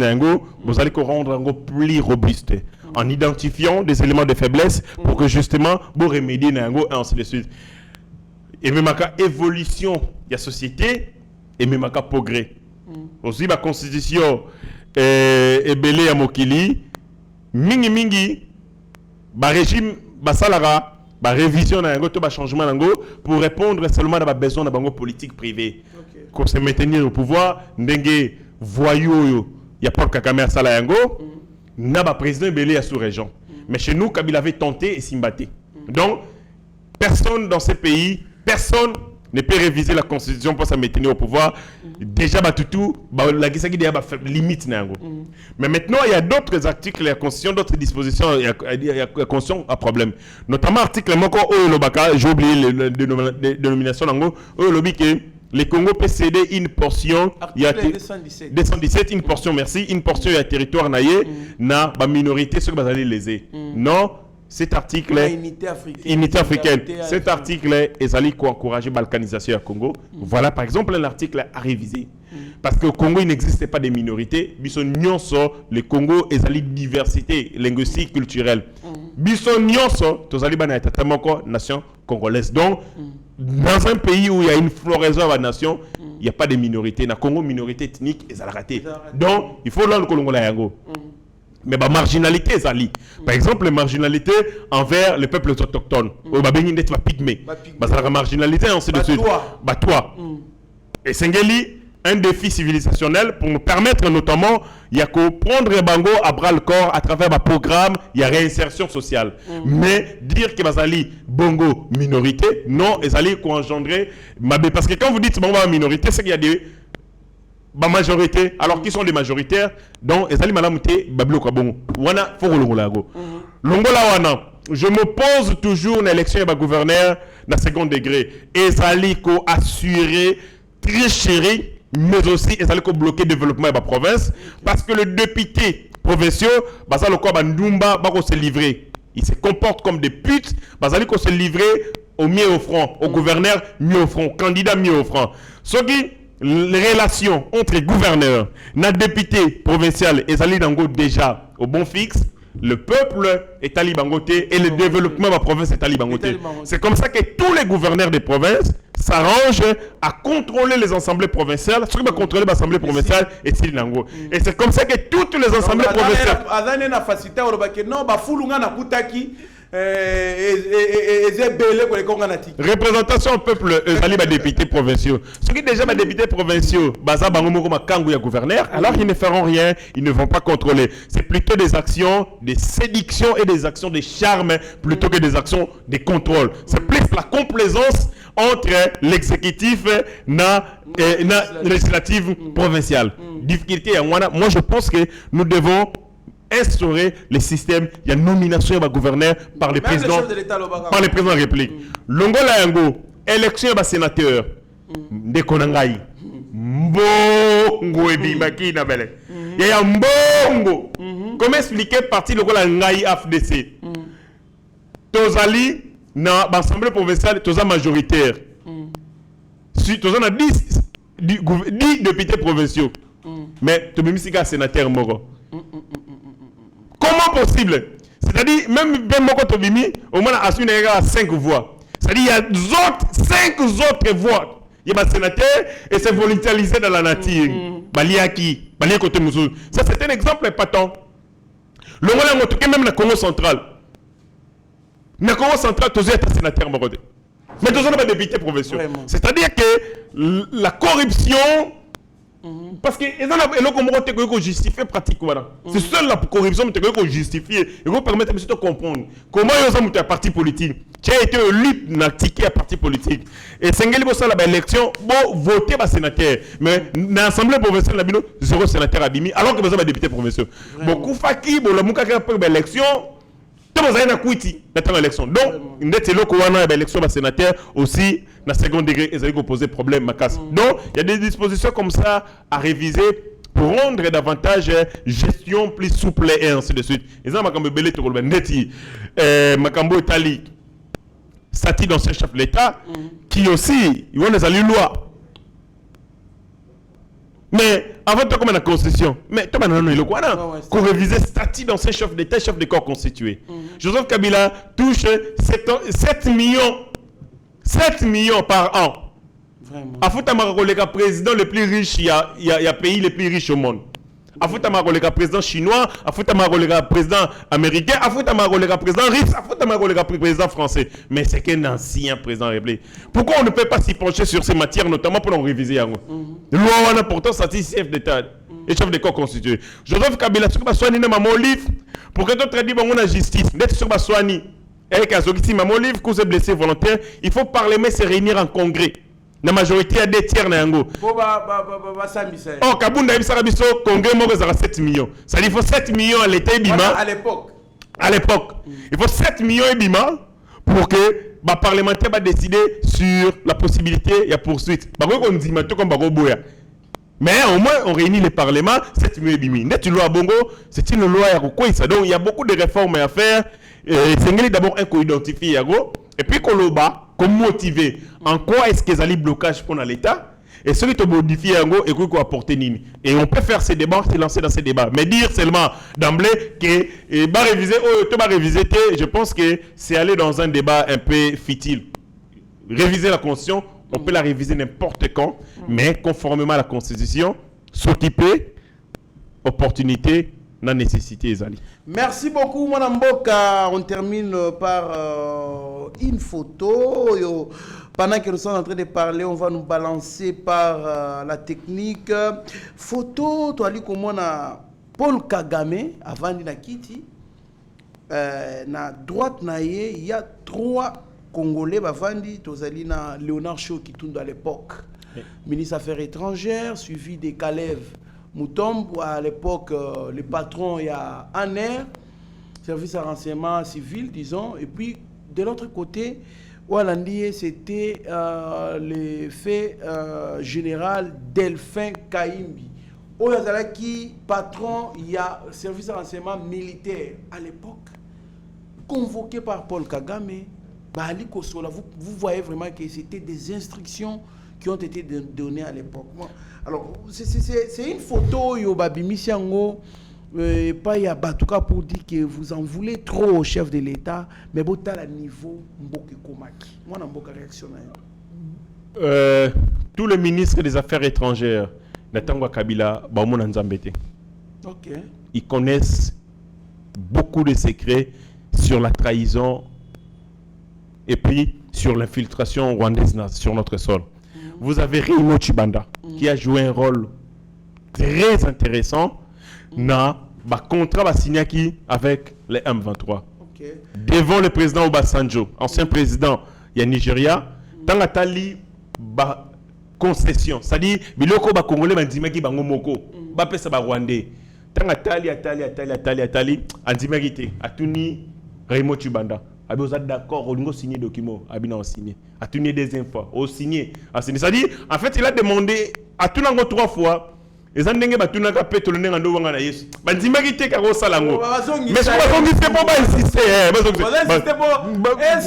vous allez rendre plus robuste en identifiant des éléments de faiblesse pour que justement vous remédiez et ainsi de suite. Et même à l'évolution de la société, et même à progrès. Aussi la constitution est belé à Mokili, mingi, ba régime, ba salara, ba révision na yango to ba changement nango pour répondre seulement à ba besoin de bango politique privée. Qu'on se maintenir au pouvoir, ndenge voyou y a pas Kagame à sala yango, na ba président belé à sous-région. Mais chez nous Kabila avait tenté et s'imbatté. Donc personne dans ce pays, personne ne peut réviser la constitution pour se maintenir au pouvoir. Déjà, la limite. Mais maintenant, il y a d'autres articles de la constitution, d'autres dispositions, il y a constitution à problème. Notamment l'article, j'ai oublié la dénomination, le Congo peut céder une portion, il y a 217, une portion, merci, une portion il y a territoire naïe, na minorité, ceux qui sont lésés. Non. Cet article est unité africaine. Cet article est allé encourager la balkanisation au Congo. Voilà par exemple un article à réviser. Parce qu'au Congo, il n'existe pas de minorités. Bison nyonso, le Congo est allé diversité linguistique, culturelle. Bison nyonso, tous allés bana nation congolaise. Donc, dans un pays où il y a une floraison de la nation, il n'y a pas de minorités. Dans le Congo, minorité ethnique, ils ont raté. Donc, il faut l'en Congo la yango. Mais la marginalité est ali. Par exemple, la marginalité envers les peuples autochtones. Ou babengin d'être pygmée. La marginalité ainsi de suite. Toi. Et c'est un défi civilisationnel pour nous permettre notamment il y a que prendre les bango à bras le corps à travers un programme, il y a réinsertion sociale. Mais dire que bazali bongo minorité, non, ils allaient engendrer parce que quand vous dites bongo minorité, c'est qu'il y a des majorité, alors qui sont les majoritaires, donc ezali malamute bablo kabongo wana foko longolago longola wana je m'oppose toujours à l'élection de gouverneur na second degré ezali ko assurer tricherie mais aussi ezali ko bloquer développement de la province parce que le député provinciaux bazalo ko bandumba bako se livrer, ils se comportent comme des putes, bazali ko se livrer au mieux au front, au gouverneur mieux au front, candidat mieux au front. Ce qui les relations entre gouverneurs, na député provincial et Zali Dango déjà au bon fixe, le peuple est à Libangoté et le développement de la province est à Libangoté. C'est comme ça que tous les gouverneurs des provinces s'arrangent à contrôler les assemblées provinciales. Ceux qui vont contrôler l'assemblée provinciale est Silinango. Et c'est comme ça que toutes les assemblées provinciales. Représentation au peuple, les députés provinciaux. Ceux qui déjà les députés provinciaux, gouverneur, alors ils ne feront rien, ils ne vont pas contrôler. C'est plutôt des actions de séduction et des actions de charme plutôt que des actions de contrôle. C'est plus la complaisance entre l'exécutif et la législative provinciale. Difficulté, moi je pense que nous devons instaurer le système, il y a nomination de gouverneur par les présidents de la République. Longola yango, élection de sénateur, de Konangai, mbongo ebimaki na bele. Il y a mbongo. Comment expliquer parti Longola ngai AFDC? Tozali na l'Assemblée provinciale, toza majoritaire. Si toza na 10 députés provinciaux. Mais tu me dis sénateur moro. Comment possible? C'est-à-dire, même Bemoko Tobimi, au moins, à 5 voix. C'est-à-dire, il y a 5 autres voix. Il y a un sénateur et c'est volontarisé dans la nature. Baliaki, Baliakote Mouzou. Ça, c'est un exemple épatant. Le Rwanda, même dans le Congo central. Dans le Congo central, tu es un sénateur Morode. Mais tu n'as pas de député provinciaux. C'est-à-dire que la corruption. Parce que ils ont justifier pratiquement. C'est seule la corruption qui peut justifier. Ils vont permettre de comprendre comment ils ont un parti politique. Tu as été élu dans un parti politique. Et c'est une élection pour voter pour sénateur. Mais dans l'Assemblée provinciale, il y a 0 sénateur à Bimi, alors que vous avez des députés provinciaux. Beaucoup de gens qui ont une élection. Tout le monde a une élection. Donc, il y a une élection de sénateur aussi, dans le second degré, ils ont posé problème. Donc, il y a des dispositions comme ça à réviser pour rendre davantage gestion plus souple et ainsi de suite. Ils ont Makambo Belé Togolba Neti, Makambo Itali, Sati dans ce chef de l'État, qui aussi, ils ont des lois. Mais avant de commencer la constitution, mais tu as réviser le statut d'ancien chef d'État, chef de corps constitué. Joseph Kabila touche 7 millions par an. Vraiment. Afutama koleka président le plus riche, il y a pays les plus riches au monde. Afutama koleka président chinois, afutama koleka président américain, afutama koleka président russe, afutama koleka président français. Mais c'est qu'un ancien président réglé. Pourquoi on ne peut pas s'y pencher sur ces matières, notamment pour en réviser yango? Loi on a pourtant sorti chef d'État et chef de corps constitué. Joseph Kabila sur baswani na mamo livre pour que d'autres dit bango na justice. D'être sur baswani et kazokiti mamo livre cause blessé volontaire, il faut parlement se réunir en congrès. La majorité a 2 tiers na yango. Oh, Kabunda Ibisara Biso, Congrès Moko Zara 7 millions. Ça dit il faut 7 millions à l'État Bima. À l'époque. À l'époque. Il faut 7 millions et Bima pour que les parlementaires va décider sur la possibilité il y a poursuite. On dit maintenant comme Baroboya. Mais au moins on réunit les parlements 7 millions et Bimi. Net une loi Bongo, c'est une loi à Rukwisa. Donc il y a beaucoup de réformes à faire. C'est d'abord un co-identifié Yago. Et puis qu'on le bat, qu'on motive. En quoi est-ce qu'ils allaient blocage pour l'État? Et celui qui modifie un go et qui apporter nini. Et on peut faire ces débats, se lancer dans ces débats. Mais dire seulement d'emblée que bah réviser, je pense que c'est aller dans un débat un peu futile. Réviser la Constitution, on peut la réviser n'importe quand, mais conformément à la Constitution, s'occuper, opportunité, la nécessité, Zali. Merci beaucoup, Madame Mboka. On termine par une photo. Pendant que nous sommes en train de parler, on va nous balancer par la technique. Photo, tu as dit comment Paul Kagame, avant de Kiti, na droite, il y a 3 Congolais, Bavandi, Tozali na Léonard Cho qui tourne à l'époque. Oui. Ministre des Affaires étrangères, suivi de Kalev Moutombo, à l'époque, le patron, il y a ANER, service à renseignement civil, disons, et puis de l'autre côté, Oualandié, c'était le fait général Delphin Kaimbi. Oyazalaki, patron, il y a service à renseignement militaire à l'époque, convoqué par Paul Kagame. Vous voyez vraiment que c'était des instructions qui ont été données à l'époque. Alors, c'est une photo, Babimisiango, pas y a Batouka pour dire que vous en voulez trop au chef de l'État, mais vous avez le niveau Mboke Komaki. Moi, je n'ai pas réactionné. Tous les ministres des Affaires étrangères, Natangwa Kabila, ils connaissent beaucoup de secrets sur la trahison et puis sur l'infiltration rwandaise sur notre sol. Vous avez Raymond Chibanda qui a joué un rôle très intéressant dans le contrat signé avec les M23. Devant le président Obasanjo, ancien président du Nigeria, dans la tali concession, c'est-à-dire biloko ba congolais bandimaki bango moko, ba pesa ba rwandais. Dans la tali andimaki te, atuni Raymond Chibanda. Vous êtes d'accord, on a signé document, on a signé. A tenu des infos, on a signé. C'est-à-dire, en fait, il a demandé à tout le monde 3 fois. Les gens n'ont pas tout le monde fait le nez en dos. Est-ce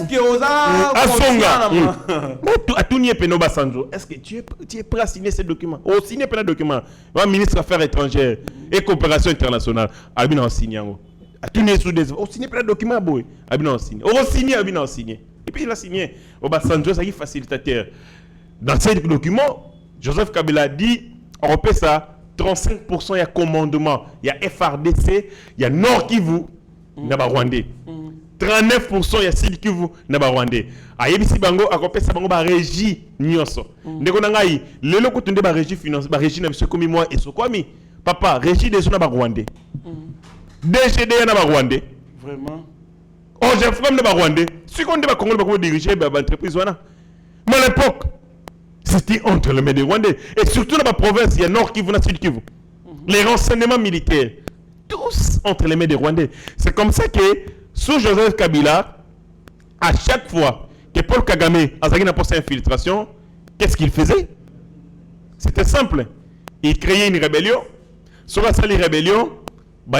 que vous avez est-ce que tu es prêt à signer ce document? On signe plein de documents. Le ministre des Affaires étrangères et coopération internationale, on a signé. On signe plein de documents, on signé. Et puis il a signé. Obasanjo, c'est facilitateur. Dans ces documents, Joseph Kabila a dit, on peut ça, 35% il y a commandement, il y a FRDC, il y a Nord Kivu, il y a Rwandais. 39% il y a Sud Kivu, il y a Rwandais. Ayebisi bango, a compé ça bango ba régie nyonso. Ndeko nangai, lelo ko tunde ba régie finance, ba régie na biso komi moi et sokwami. Papa, régie des na ba Rwandais. DGD na ba Rwandais. Vraiment. Oh, j'ai fait de Rwandais. Si on est Congo, on diriger l'entreprise. Mais à l'époque, c'était entre les mains des Rwandais. Et surtout dans la province, il y a Nord Kivu, Sud Kivu. Les renseignements militaires, tous entre les mains des Rwandais. C'est comme ça que, sous Joseph Kabila, à chaque fois que Paul Kagame a une infiltration, qu'est-ce qu'il faisait? C'était simple. Il créait une rébellion. Sur la salle de rébellion,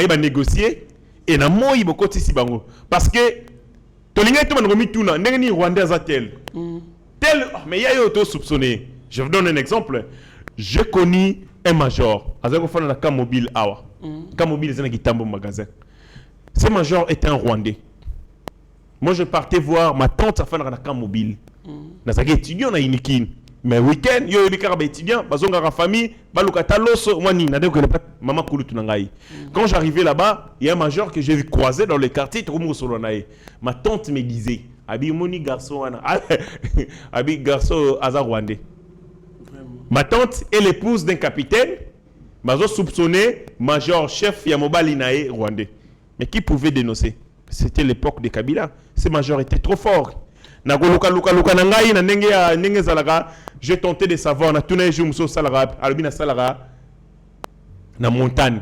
il va négocier. Et na moi il beaucoup ici bango parce que tolinga tout mangomi tout na ndenge ni Rwandais azatel tel mais il y a auto soupçonné. Je vous donne un exemple. Je connais un major azako fana na Cam Mobile awa Cam Mobile zana kitambo magasin. Ce major était un Rwandais. Moi je partais voir ma tante à fana na Cam Mobile na zaki étudiant na Inikin mais week-end yo yebika ba étudiant bazonga ka famille balukata loso mwani na deko pas maman kulutu ngai. Quand j'arrivais là-bas, il y a un major que j'ai vu croiser dans le quartier Tokumu Solonae. Ma tante me disait abi moni garçon wana abi garçon aza rwandais. Ma tante est l'épouse d'un capitaine bazo soupçonné major chef ya mobali nae rwandais. Mais qui pouvait dénoncer? C'était l'époque de Kabila. Ce major était trop fort. J'ai tenté de savoir na tuna je muso salara albina salara na montagne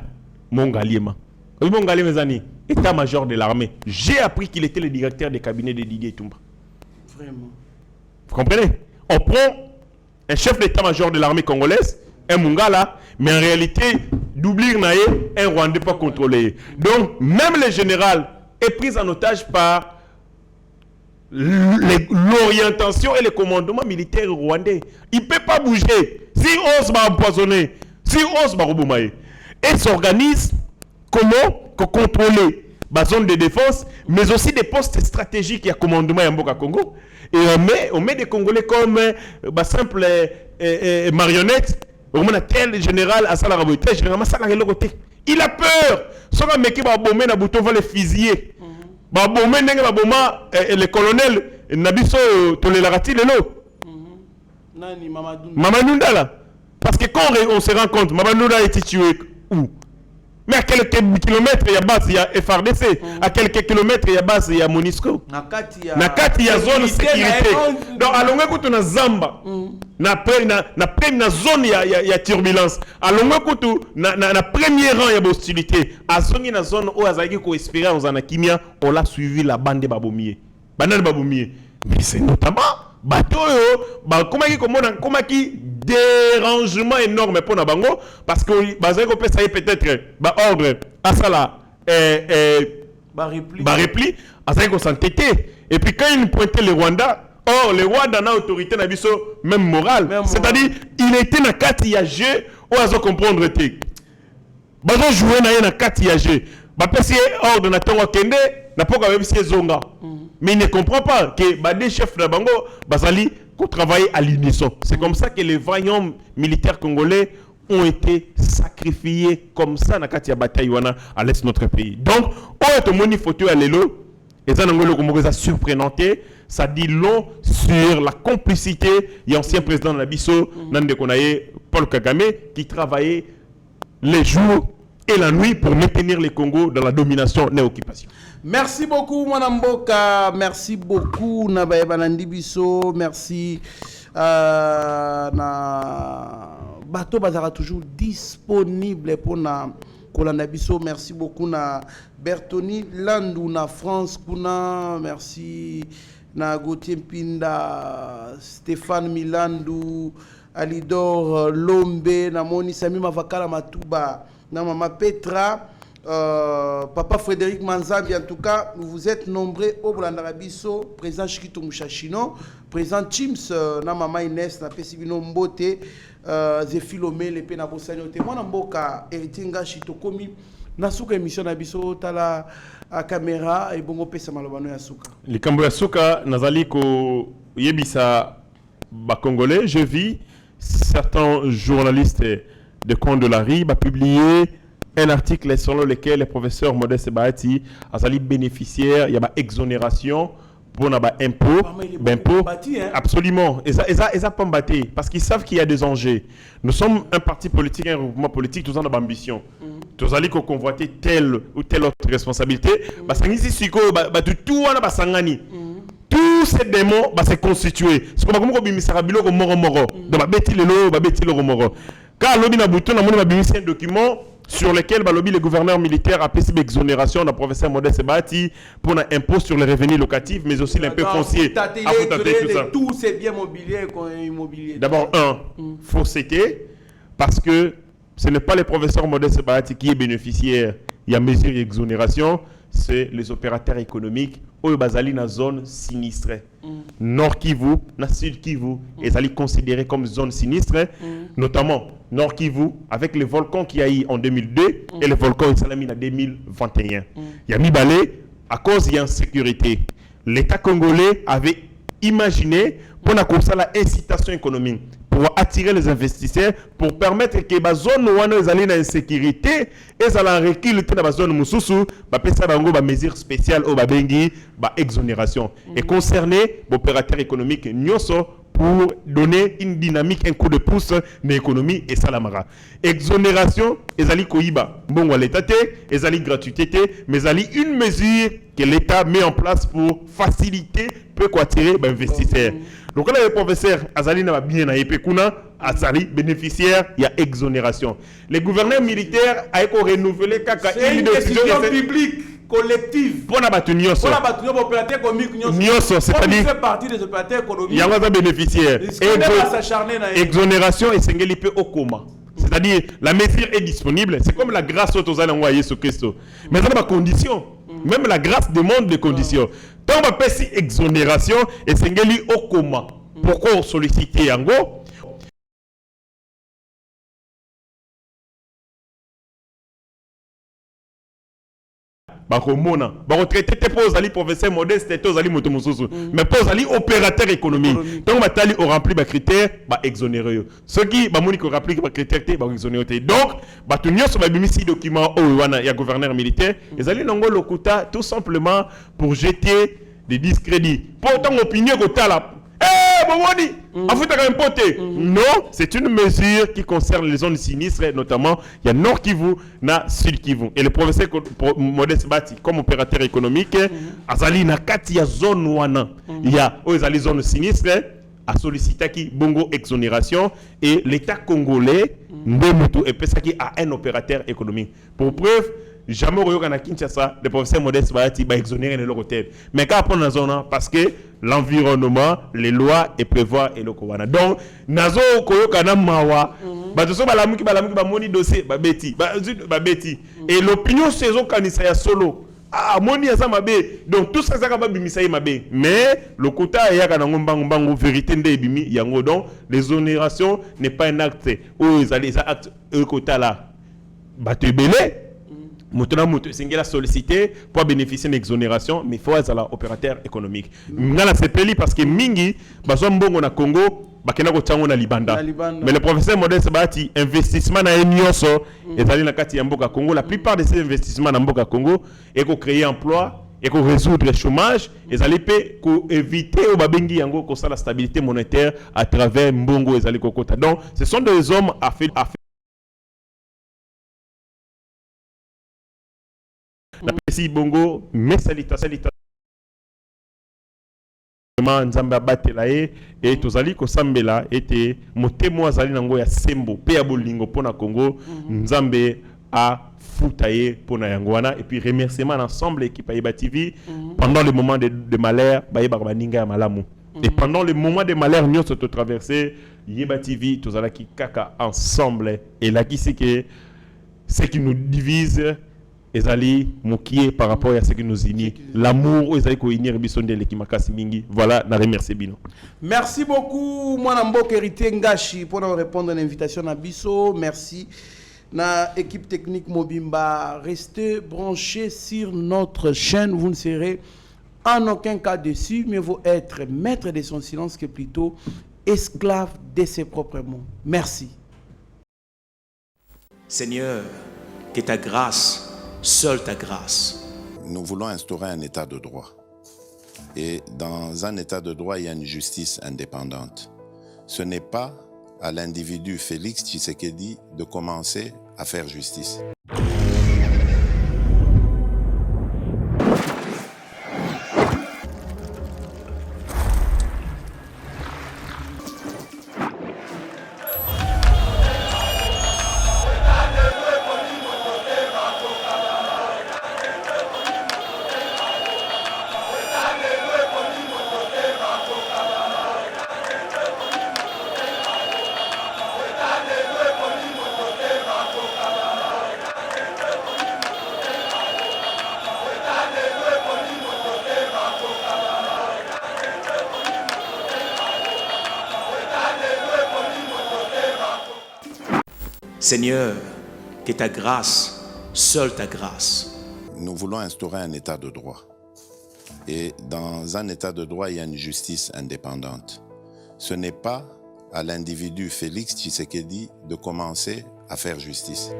Mongaliema. Mongaliema zani état-major de l'armée. J'ai appris qu'il était le directeur des cabinets de Didier Tumba. Vraiment. Vous comprenez? On prend un chef d'état-major de l'armée congolaise, un Mongala, mais en réalité d'oublier naé un Rwandais pas contrôlé. Donc même le général est pris en otage par l'orientation et le commandement militaire rwandais. Il ne peut pas bouger. Si on va empoisonner, si on va reboumailler, et s'organise comment contrôler la zone de défense, mais aussi des postes stratégiques. Il y a commandement à Mboka Congo. Et on met des Congolais comme simple marionnettes. On a tel général à Salarabo, tel général à Salarabo. Il a peur. Si on met un bomber dans le bouton, on va le fusiller. Le colonel Nabiso Tolelarati Lelo. Nani Mamadou Ndala. Parce que quand on se rend compte, Mamadou Ndala a été tué où? Mais à quelques kilomètres, il y a base, il y a FRDC. À quelques kilomètres, il y a base, il y a Monisco. Nakati, il y a zone de sécurité. Donc, à l'ongé, quand on a Zamba, na zone, il y a turbulence. À l'ongé, quand on a premier rang, il y a hostilité. À zone, il y a zone où il y a expérience en Akimia, on l'a suivi la bande de Baboumier. Mais c'est notamment, comment qui dérangement énorme pour na bango parce que ça peut-être ordre à ça là repli à ça qu'on s'entêtait et puis quand il pointait le Rwanda, le Rwanda n'a autorité na biso même morale, c'est-à-dire il était na kati ya jeu ou à comprendre te bazo jouer na kati ya jeu ba pesi ordre na tongo kende na poka webisi zonga mais il ne comprend pas que des chefs de bango bazali qu'on travaille à l'unisson. C'est comme ça que les vaillants militaires congolais ont été sacrifiés comme ça dans la bataille à l'est de notre pays. Donc, on photo à l'élo, et ça surprenant, ça dit long sur la complicité de l'ancien président de la Bisso, Paul Kagame, qui travaillait les jours et la nuit pour maintenir les Congo dans la domination néo-occupation. Merci beaucoup, Mwanamboka. Merci beaucoup, Nabaye Banandi Bisso. Merci. Bateau Bazara toujours disponible pour Kolanda Bisso. Merci beaucoup, na Bertoni Landou, na France, Kuna. Merci, na Gauthier Pinda, Stéphane Milandou, Alidor Lombe, na Moni Sami Mavakala Matouba, na Mama Petra. Papa Frédéric Manzabi, en tout cas, vous êtes nombreux au Blandarabiso, président Chikito Mouchachino, président Chims, na Mama Inès, na Pesibino Mbote, Zefilomé, le Penabosani, Temona Mboka, Eritinga Chitokomi, Nasuka émission Nabiso, Tala caméra, et Bongo Pesa Malobano Yasuka. Les Kambo Yasuka, Nazali ko Yebisa Congolais, je vis certains journalistes de Compte de la RIB a publié un article selon lequel le professeur Modeste Bahati a sali bénéficiaire, il y a une exonération pour un impôt. Absolument. Et ça pas battu parce qu'ils savent qu'il y a des enjeux. Nous sommes un parti politique, un mouvement politique, tous en avons ambition. Tous allons convoiter telle ou telle autre responsabilité. Tous ces démons va se constituer. C'est comme Bimisarabilo comme Moro. Donc, Betty le Moro. Car l'objet n'a bouton, on a un document sur lequel le gouverneur militaire a pris l'exonération d'un professeur Modeste Bahati pour un impôt sur les revenus locatifs, mais aussi l'impôt foncier. Tous ces biens immobiliers. D'abord, fausseté, parce que ce n'est pas le professeur Modeste Bahati qui est bénéficiaire. Il y a mesure d'exonération, c'est les opérateurs économiques ou basali na zone sinistrée. Nord Kivu, na Sud Kivu, ils allaient considérer comme zone sinistre, notamment Nord Kivu avec le volcan qui a eu en 2002 et le volcan Isalami en 2021. Il y a mis balai à cause de l'insécurité. L'État congolais avait imaginé pour la incitation économique, pour attirer les investisseurs, pour permettre que les zones où ils ont insécurité, ils ont recul dans la zone mususu, ça va mesures spéciales au babengi, exonération. Et concerner l'opérateur économique Nyoso pour donner une dynamique, un coup de pouce dans l'économie et salamara. Exonération, ezali koiba. Bon, l'État, ezali gratuité, mais ezali une mesure que l'État met en place pour faciliter, peut attirer les investisseurs. Donc là, le professeur Azali n'a bien à Epekuna, Azali bénéficiaire, il y a exonération. Les gouverneurs militaires ont renouvelé une décision publique collective. Pour la bâtonnière, pour la bâtonnière opérateur économique, c'est-à-dire fait partie des opérateurs économiques. Il y a un bénéficiaire. Exonération et Sengelipe au coma. C'est-à-dire la mesure est disponible. C'est comme la grâce aux envoyés sur Christ. Mais ça a des conditions. Même la grâce demande des conditions. Tant on va faire exonération et Sengeli au coma. Pourquoi solliciter en gros? Bakomona bakotraité te pose ali professeur modeste te ozali moto mosusu mais pose ali opérateur économique donc batali au rempli ba critères ba exonéré ceux qui ba moni ko rempli ba critères te ba exonéré donc batu nyonso ba bimisi document o wana ya gouverneur militaire ezali nango lokuta tout simplement pour jeter des discrédits pourtant opinion ko tala non, c'est une mesure qui concerne les zones sinistres, notamment il y a Nord Kivu, na Sud Kivu. Et le professeur Modeste Bati, comme opérateur économique, Azali na kati ya zone wana, il y a les zones sinistres, a sollicité qui bongo exonération et l'État congolais Ndemutu et Pesaki a un opérateur économique. Pour preuve, jamais au Yoga Kinshasa, le professeur Modeste Bati va exonérer le hôtel. Mais quand on a zone parce que l'environnement, les lois et prévoir et le Kowana. Donc, nazo koyoka na mawa, bato balamuki bamoni dossier babeti, babeti. Et l'opinion saison kanisa ya solo. Ah, moni ya mabe. Donc tout ça va bimisa mabe. Mais le quota ya kana ngombango vérité nde bimi yango. Donc l'exonération n'est pas un acte. Oh, ils allaient acte le quota là. Bato belé. Maintenant, c'est la sollicité pour bénéficier d'une exonération, mais il faut être opérateur économique. Nous la CPLI parce que Mingi, Bazambongo na Congo, Bakena Kochango na Libanda. Mais le professeur Modeste Bati, investissement na Enyoso, et dans la Kati Yamboka Congo, la plupart de ces investissements dans Mboka Congo, et qu'on crée emploi, et qu'on résoudre le chômage, et ça peut éviter au Babengi Yango qu'on la stabilité monétaire à travers Mbongo et Zali Kokota. Donc, ce sont des hommes à faire. La PSI Bongo, mes salutations. Nzamba batela et tozali ko sambela ete motemo azali nango ya sembo pe ya bolingo pona Congo nzambe a futaye pona yangoana et puis remerciement l'ensemble équipe Yeba TV pendant le moment de malheur bayeba baninga ya malamu et pendant le moment de malheur nous sommes traversé Yeba TV tozala ki kaka ensemble et là qui c'est que ce qui nous divise ezali mokié par rapport à ce qui nous unit l'amour ezali ko unir bisonde lekimakasi mingi voilà na remercier bino. Merci beaucoup mwana mboka héritier Ngashi pour nous répondre à l'invitation à biso. Merci na équipe technique Mobimba, restez branchés sur notre chaîne, vous ne serez en aucun cas déçus, mais vous être maître de son silence que plutôt esclave de ses propres mots. Merci. Seigneur, que ta grâce, seule ta grâce. Nous voulons instaurer un état de droit. Et dans un état de droit, il y a une justice indépendante. Ce n'est pas à l'individu Félix Tshisekedi de commencer à faire justice. Seigneur, que ta grâce, seule ta grâce. Nous voulons instaurer un état de droit. Et dans un état de droit, il y a une justice indépendante. Ce n'est pas à l'individu Félix Tshisekedi de commencer à faire justice.